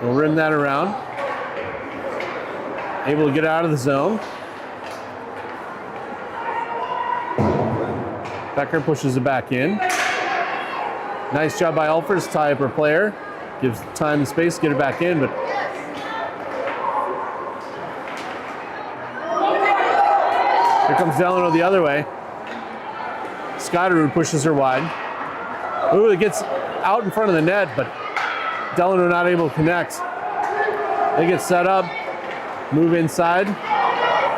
We'll rim that around. Able to get out of the zone. Becker pushes it back in. Nice job by Alfers to tie up her player. Gives time and space to get it back in, but here comes Delano the other way. Scotterud pushes her wide. Ooh, it gets out in front of the net, but Delano not able to connect. They get set up, move inside.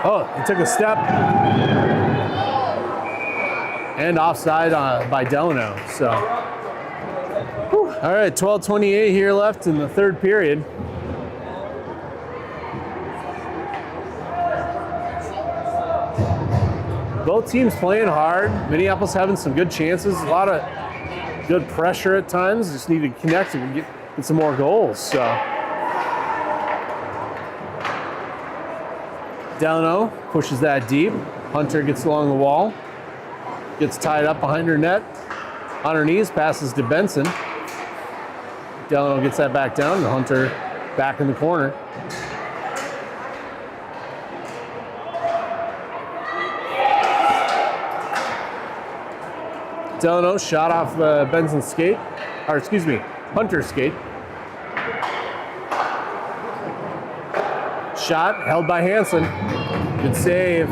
Oh, he took a step. And offside by Delano, so. Whew. All right, 12:28 here left in the third period. Both teams playing hard. Minneapolis having some good chances. A lot of good pressure at times. Just need to connect and get some more goals. So Delano pushes that deep. Hunter gets along the wall. Gets tied up behind her net. On her knees, passes to Benson. Delano gets that back down. And Hunter back in the corner. Delano shot off Benson's skate, or excuse me, Hunter's skate. Shot held by Hansen. Good save.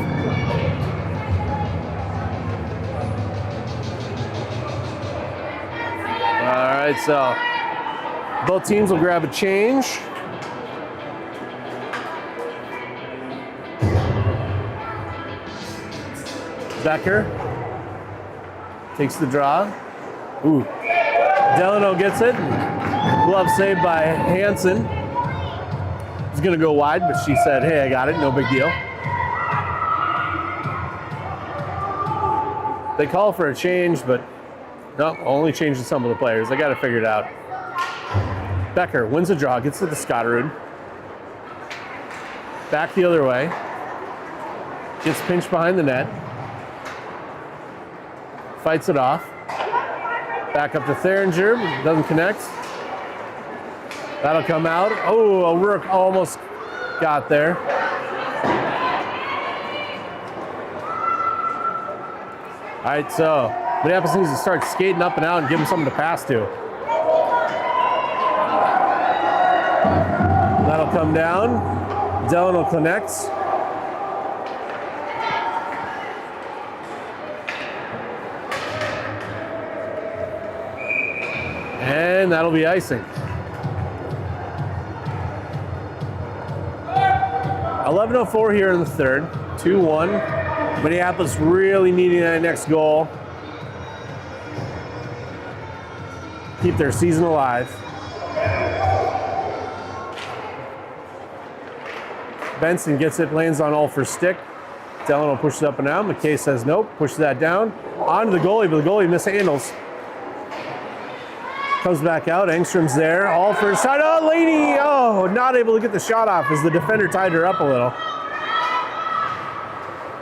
All right, so both teams will grab a change. Becker takes the draw. Ooh. Delano gets it. Glove saved by Hansen. He's gonna go wide, but she said, hey, I got it, no big deal. They call for a change, but no, only changing some of the players. They got it figured out. Becker wins the draw, gets to the Scotterud. Back the other way. Gets pinched behind the net. Fights it off. Back up to Theringer, doesn't connect. That'll come out. Oh, O'Rourke almost got there. All right, so Minneapolis needs to start skating up and out and give them something to pass to. That'll come down. Delano connects. And that'll be icing. 11:04 here in the third. 2-1. Minneapolis really needing that next goal. Keep their season alive. Benson gets it, lands on Olfer's stick. Delano pushes up and out. McKay says nope, pushes that down. On to the goalie, but the goalie mishandles. Comes back out. Engstrom's there. All for his shot. Oh, Laney! Oh, not able to get the shot off as the defender tied her up a little.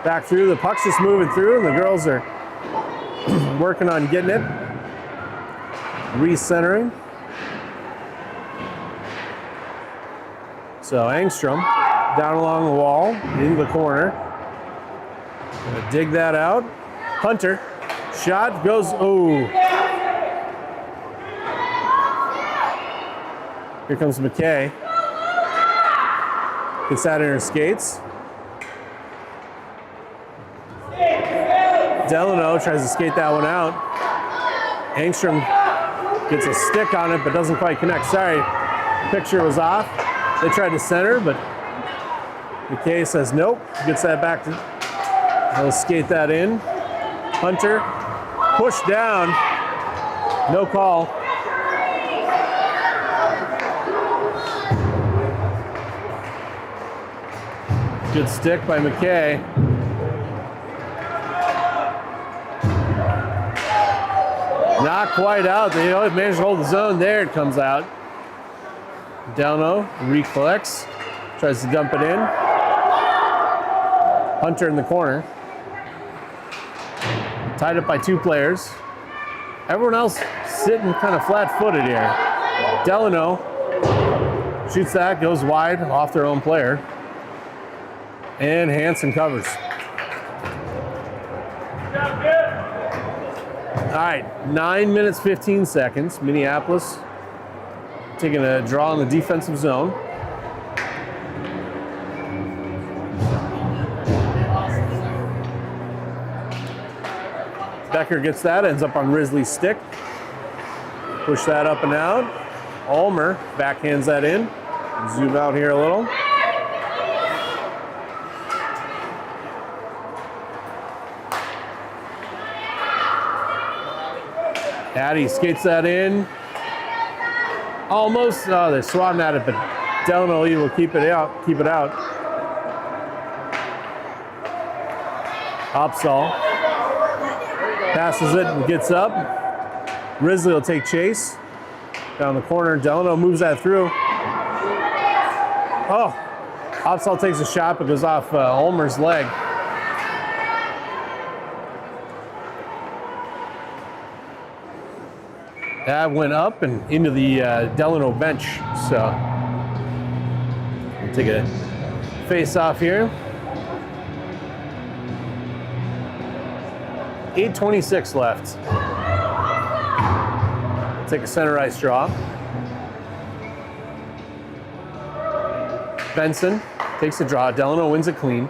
Back through. The puck's just moving through, and the girls are working on getting it. Recentering. So Engstrom down along the wall, into the corner. Gonna dig that out. Hunter. Shot goes. Oh. Here comes McKay. Gets that in her skates. Delano tries to skate that one out. Engstrom gets a stick on it, but doesn't quite connect. Sorry, picture was off. They tried to center, but McKay says nope. Gets that back to. They'll skate that in. Hunter pushed down. No call. Good stick by McKay. Not quite out. They managed to hold the zone. There it comes out. Delano recollects. Tries to dump it in. Hunter in the corner. Tied up by 2 players. Everyone else sitting kind of flat-footed here. Delano shoots that, goes wide off their own player. And Hansen covers. All right, 9 minutes, 15 seconds. Minneapolis taking a draw in the defensive zone. Becker gets that, ends up on Risley's stick. Push that up and out. Ulmer backhands that in. Zoom out here a little. Addy skates that in. Almost. Oh, they're swatting at it, but Delano will keep it out. Opsal passes it and gets up. Risley will take chase down the corner. Delano moves that through. Oh, Opsal takes a shot, but goes off Ulmer's leg. That went up and into the Delano bench. So we'll take a face off here. 8:26 left. Take a center ice draw. Benson takes the draw. Delano wins it clean.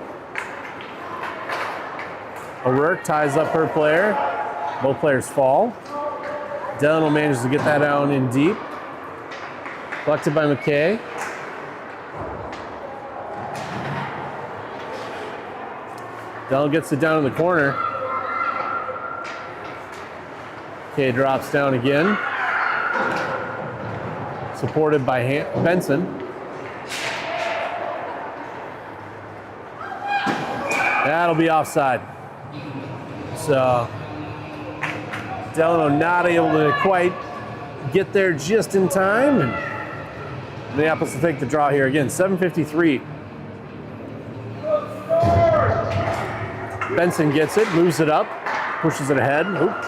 O'Rourke ties up her player. Both players fall. Delano manages to get that down in deep. Collected by McKay. Delano gets it down in the corner. McKay drops down again. Supported by Benson. That'll be offside. So Delano not able to quite get there just in time, and Minneapolis will take the draw here again. 7:53. Benson gets it, moves it up, pushes it ahead. Oop.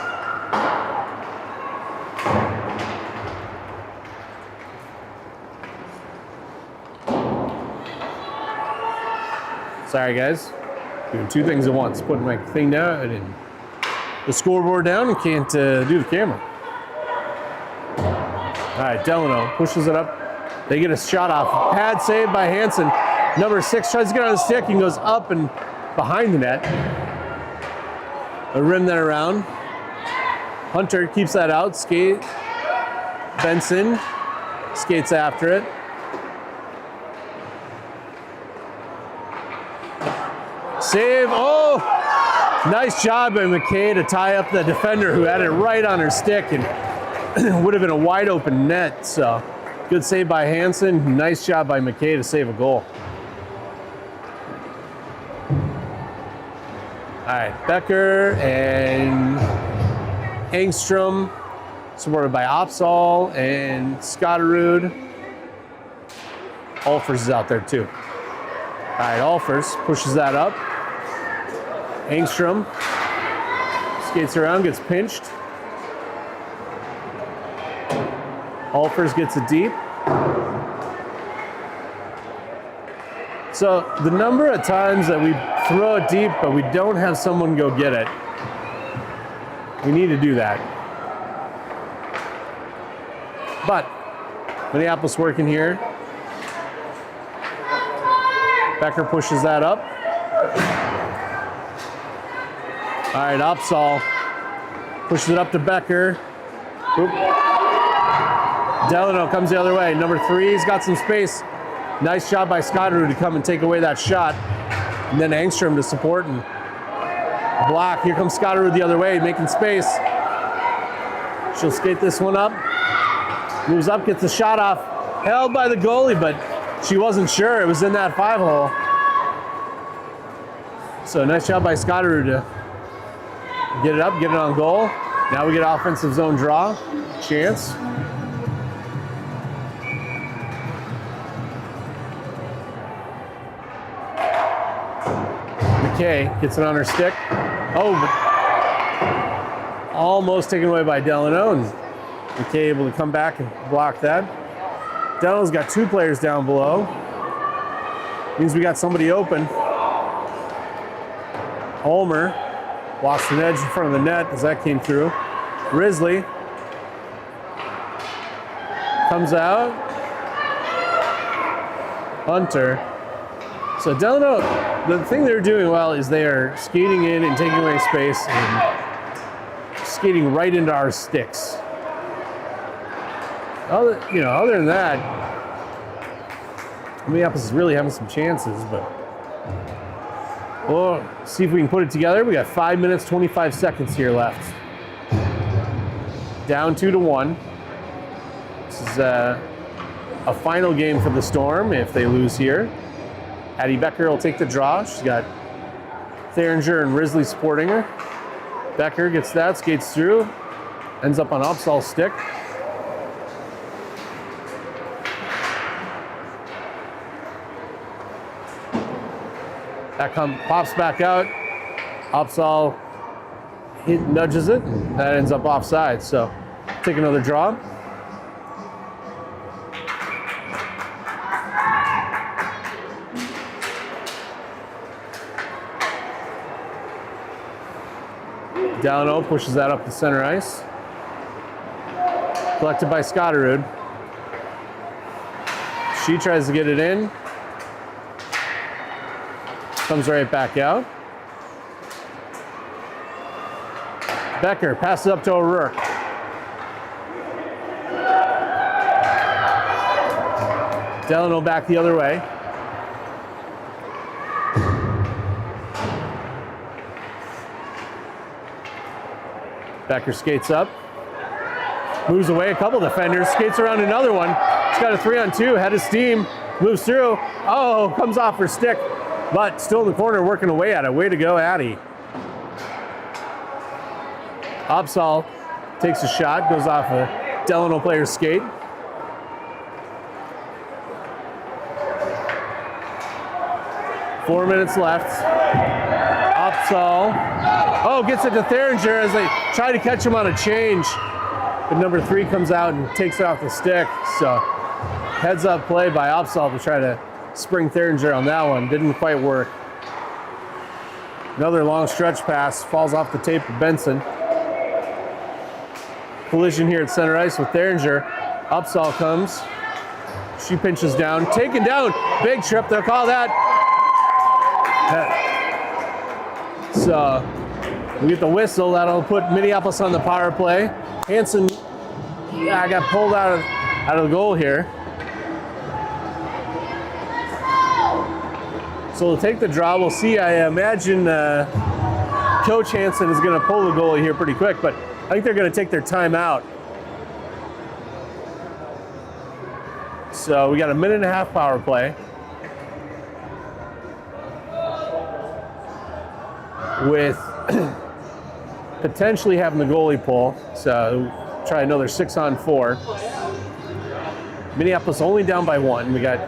Sorry guys, doing 2 things at once. Putting my thing down and the scoreboard down and can't do the camera. All right, Delano pushes it up. They get a shot off. Pad saved by Hansen. Number 6 tries to get on the stick and goes up and behind the net. A rim that around. Hunter keeps that out. Skate. Benson skates after it. Save. Oh! Nice job by McKay to tie up the defender who had it right on her stick, and would have been a wide open net. So good save by Hansen. Nice job by McKay to save a goal. All right, Becker and Engstrom supported by Opsal and Scotterud. Olfers is out there too. All right, Olfers pushes that up. Engstrom skates around, gets pinched. Olfers gets it deep. So the number of times that we throw it deep, but we don't have someone go get it, we need to do that. But Minneapolis working here. Becker pushes that up. All right, Opsal pushes it up to Becker. Oop. Delano comes the other way. Number 3's got some space. Nice job by Scotterud to come and take away that shot. And then Engstrom to support and block. Here comes Scotterud the other way, making space. She'll skate this one up. Moves up, gets the shot off. Held by the goalie, but she wasn't sure. It was in that 5-hole. So nice job by Scotterud to get it up, get it on goal. Now we get offensive zone draw. Chance. McKay gets it on her stick. Oh, but almost taken away by Delano, and McKay able to come back and block that. Delano's got 2 players down below. Means we got somebody open. Ulmer lost an edge in front of the net as that came through. Risley comes out. Hunter. So Delano, the thing they're doing well is they are skating in and taking away space and skating right into our sticks. Other than that, Minneapolis is really having some chances, but we'll see if we can put it together. We got 5 minutes, 25 seconds here left. Down 2-1. This is a final game for the Storm if they lose here. Addie Becker will take the draw. She's got Theringer and Risley supporting her. Becker gets that, skates through, ends up on Opsal's stick. That pops back out. Opsal nudges it. That ends up offside. So take another draw. Delano pushes that up the center ice. Collected by Scotterud. She tries to get it in. Comes right back out. Becker passes up to O'Rourke. Delano back the other way. Becker skates up. Moves away a couple defenders. Skates around another one. She's got a 3-on-2, head of steam. Moves through. Oh, comes off her stick. But still in the corner working away at it. Way to go, Addie. Opsal takes a shot, goes off a Delano player's skate. Four minutes left. Opsal, gets it to Theringer as they try to catch him on a change. But number 3 comes out and takes it off the stick. So heads up play by Opsal to try to spring Theringer on that one. Didn't quite work. Another long stretch pass falls off the tape of Benson. Collision here at center ice with Theringer. Opsal comes. She pinches down. Taken down. Big trip. They'll call that. So we get the whistle. That'll put Minneapolis on the power play. Hansen got pulled out of the goal here. So we'll take the draw. We'll see. I imagine Coach Hansen is going to pull the goalie here pretty quick, but I think they're going to take their time out. So we got a 1.5-minute power play. With potentially having the goalie pull. So try another 6-on-4. Minneapolis only down by 1. We got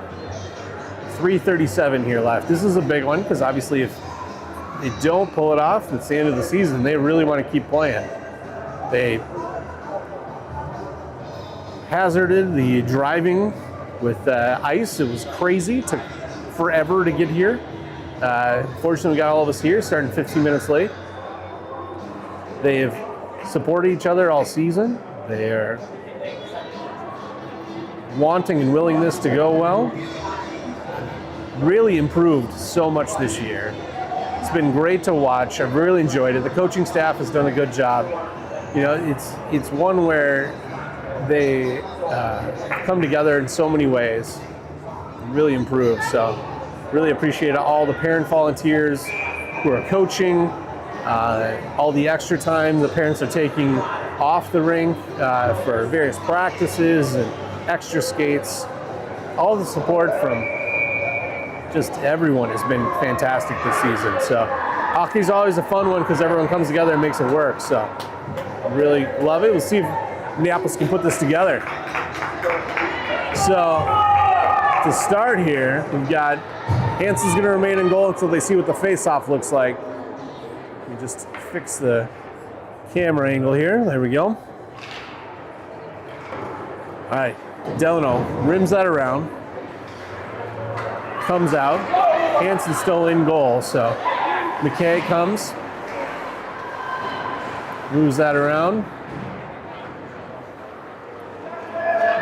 3:37 here left. This is a big one because obviously if they don't pull it off, it's the end of the season. They really want to keep playing. They hazarded the driving with ice. It was crazy. It took forever to get here. Fortunately, we got all of us here, starting 15 minutes late. They have supported each other all season. They are wanting and willingness to go well. Really improved so much this year. It's been great to watch. I've really enjoyed it. The coaching staff has done a good job. You know, it's one where they come together in so many ways, really improve. So really appreciate all the parent volunteers who are coaching, all the extra time the parents are taking off the rink for various practices and extra skates. All the support from just everyone has been fantastic this season. So hockey's always a fun one because everyone comes together and makes it work. So I really love it. We'll see if Minneapolis can put this together. So to start here, we've got Hansen's going to remain in goal until they see what the face-off looks like. Let me just fix the camera angle here. There we go. All right, Delano rims that around, comes out. Hansen's still in goal, so McKay comes, moves that around.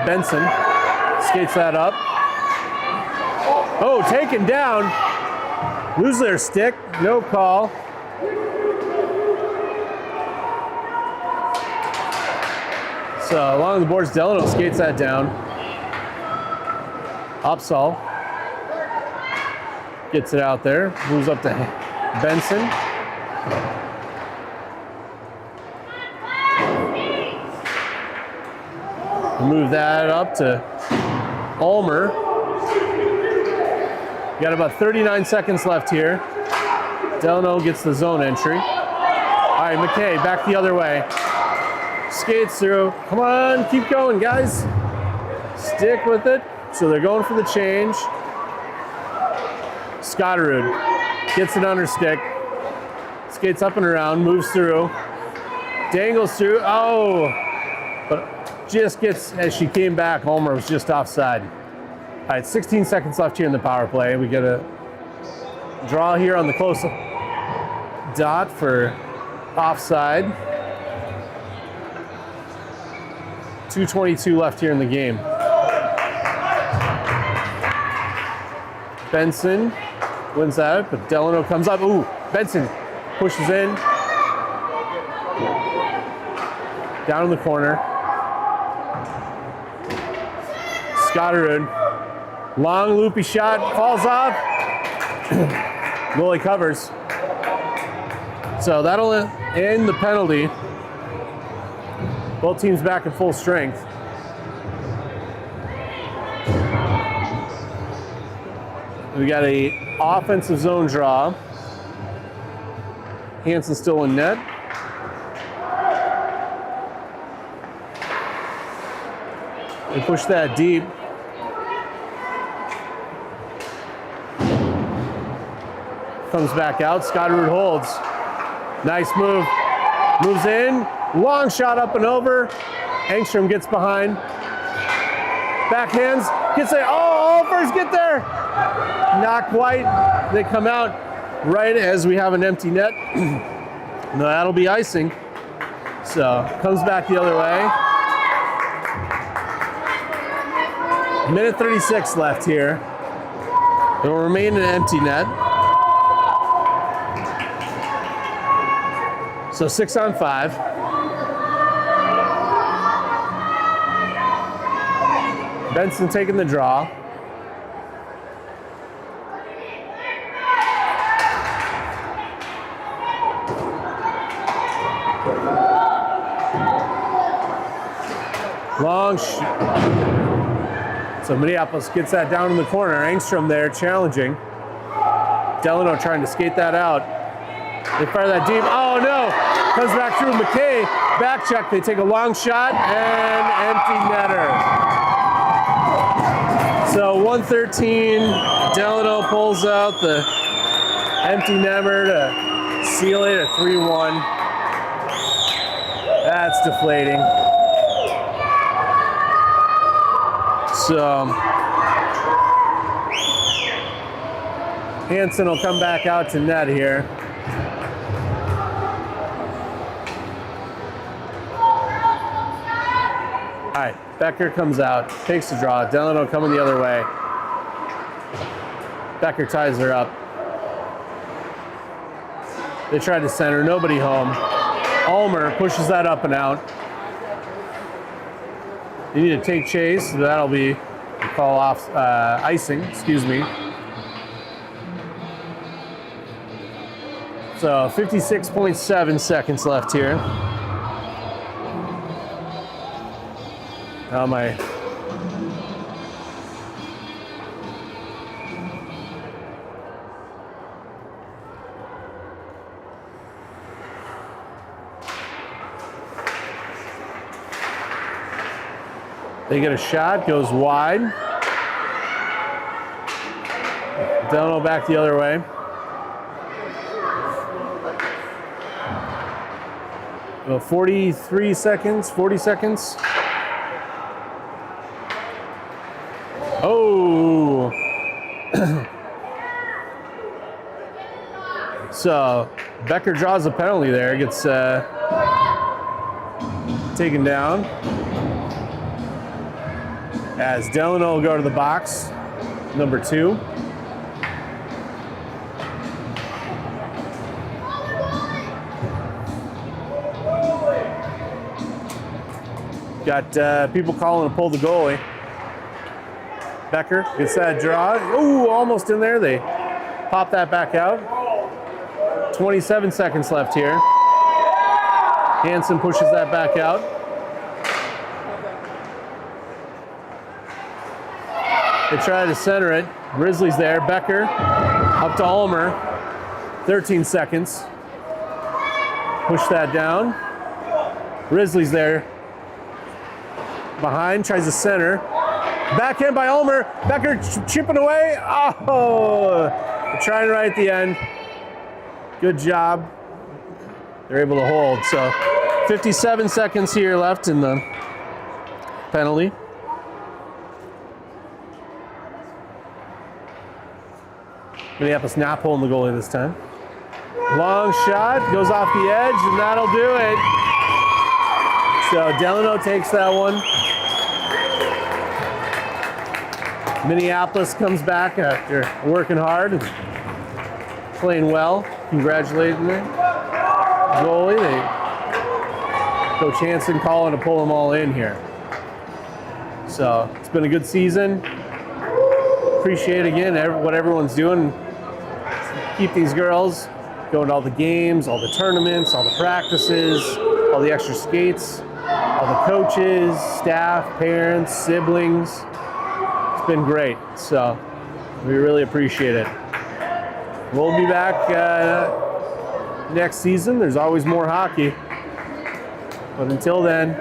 Benson skates that up. Oh, taken down. Lose their stick. No call. So along the boards, Delano skates that down. Upsall gets it out there. Moves up to Benson. Move that up to Ulmer. Got about 39 seconds left here. Delano gets the zone entry. All right, McKay back the other way. Skates through. Come on, keep going, guys. Stick with it. So they're going for the change. Scotterud gets it on her stick. Skates up and around, moves through. Dangles through. Oh, but just gets, as she came back, Ulmer was just offside. All right, 16 seconds left here in the power play. We get a draw here on the close dot for offside. 2:22 left here in the game. Benson wins that, but Delano comes up. Ooh, Benson pushes in. Down in the corner. Scotterud. Long loopy shot, falls off. Goalie covers. So that'll end the penalty. Both teams back in full strength. We got a offensive zone draw. Hansen still in net. They push that deep. Comes back out. Scotterud holds. Nice move. Moves in. Long shot up and over. Engstrom gets behind. Backhands. Gets it. Oh, first get there. Not quite. They come out right as we have an empty net. No, that'll be icing. So comes back the other way. Minute 36 left here. It will remain an empty net. So 6-on-5. Benson taking the draw. Long so Minneapolis gets that down in the corner. Engstrom there challenging. Delano trying to skate that out. They fire that deep. Oh no! Comes back through McKay. they back check. They take a long shot and empty netter. So 113, Delano pulls out the empty netter to seal it at 3-1. That's deflating. So Hansen will come back out to net here. All right, Becker comes out, takes the draw. Delano coming the other way. Becker ties her up. They tried to center, nobody home. Ulmer pushes that up and out. You need to take chase, so that'll be a call off icing, excuse me. So 56.7 seconds left here. Now my they get a shot, goes wide. Delano back the other way. About 43 seconds, 40 seconds. Oh. So Becker draws a penalty there, gets taken down. As Delano will go to the box, number 2. Got people calling to pull the goalie. Becker gets that draw. Ooh, almost in there. They pop that back out. 27 seconds left here. Hansen pushes that back out. They try to center it. Grizzlies there. Becker up to Ulmer. 13 seconds. Push that down. Grizzlies there. Behind, tries to center. Backhand by Ulmer. Becker chipping away. Oh, trying right at the end. Good job. They're able to hold. So 57 seconds here left in the penalty. Minneapolis not pulling the goalie this time. Long shot, goes off the edge, and that'll do it. So Delano takes that one. Minneapolis comes back after working hard and playing well. Congratulating the goalie. Coach Hansen calling to pull them all in here. So it's been a good season. Appreciate again what everyone's doing. Keep these girls going to all the games, all the tournaments, all the practices, all the extra skates, all the coaches, staff, parents, siblings. It's been great, so we really appreciate it. We'll be back next season. There's always more hockey. But until then,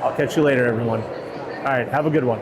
I'll catch you later, everyone. All right, have a good one.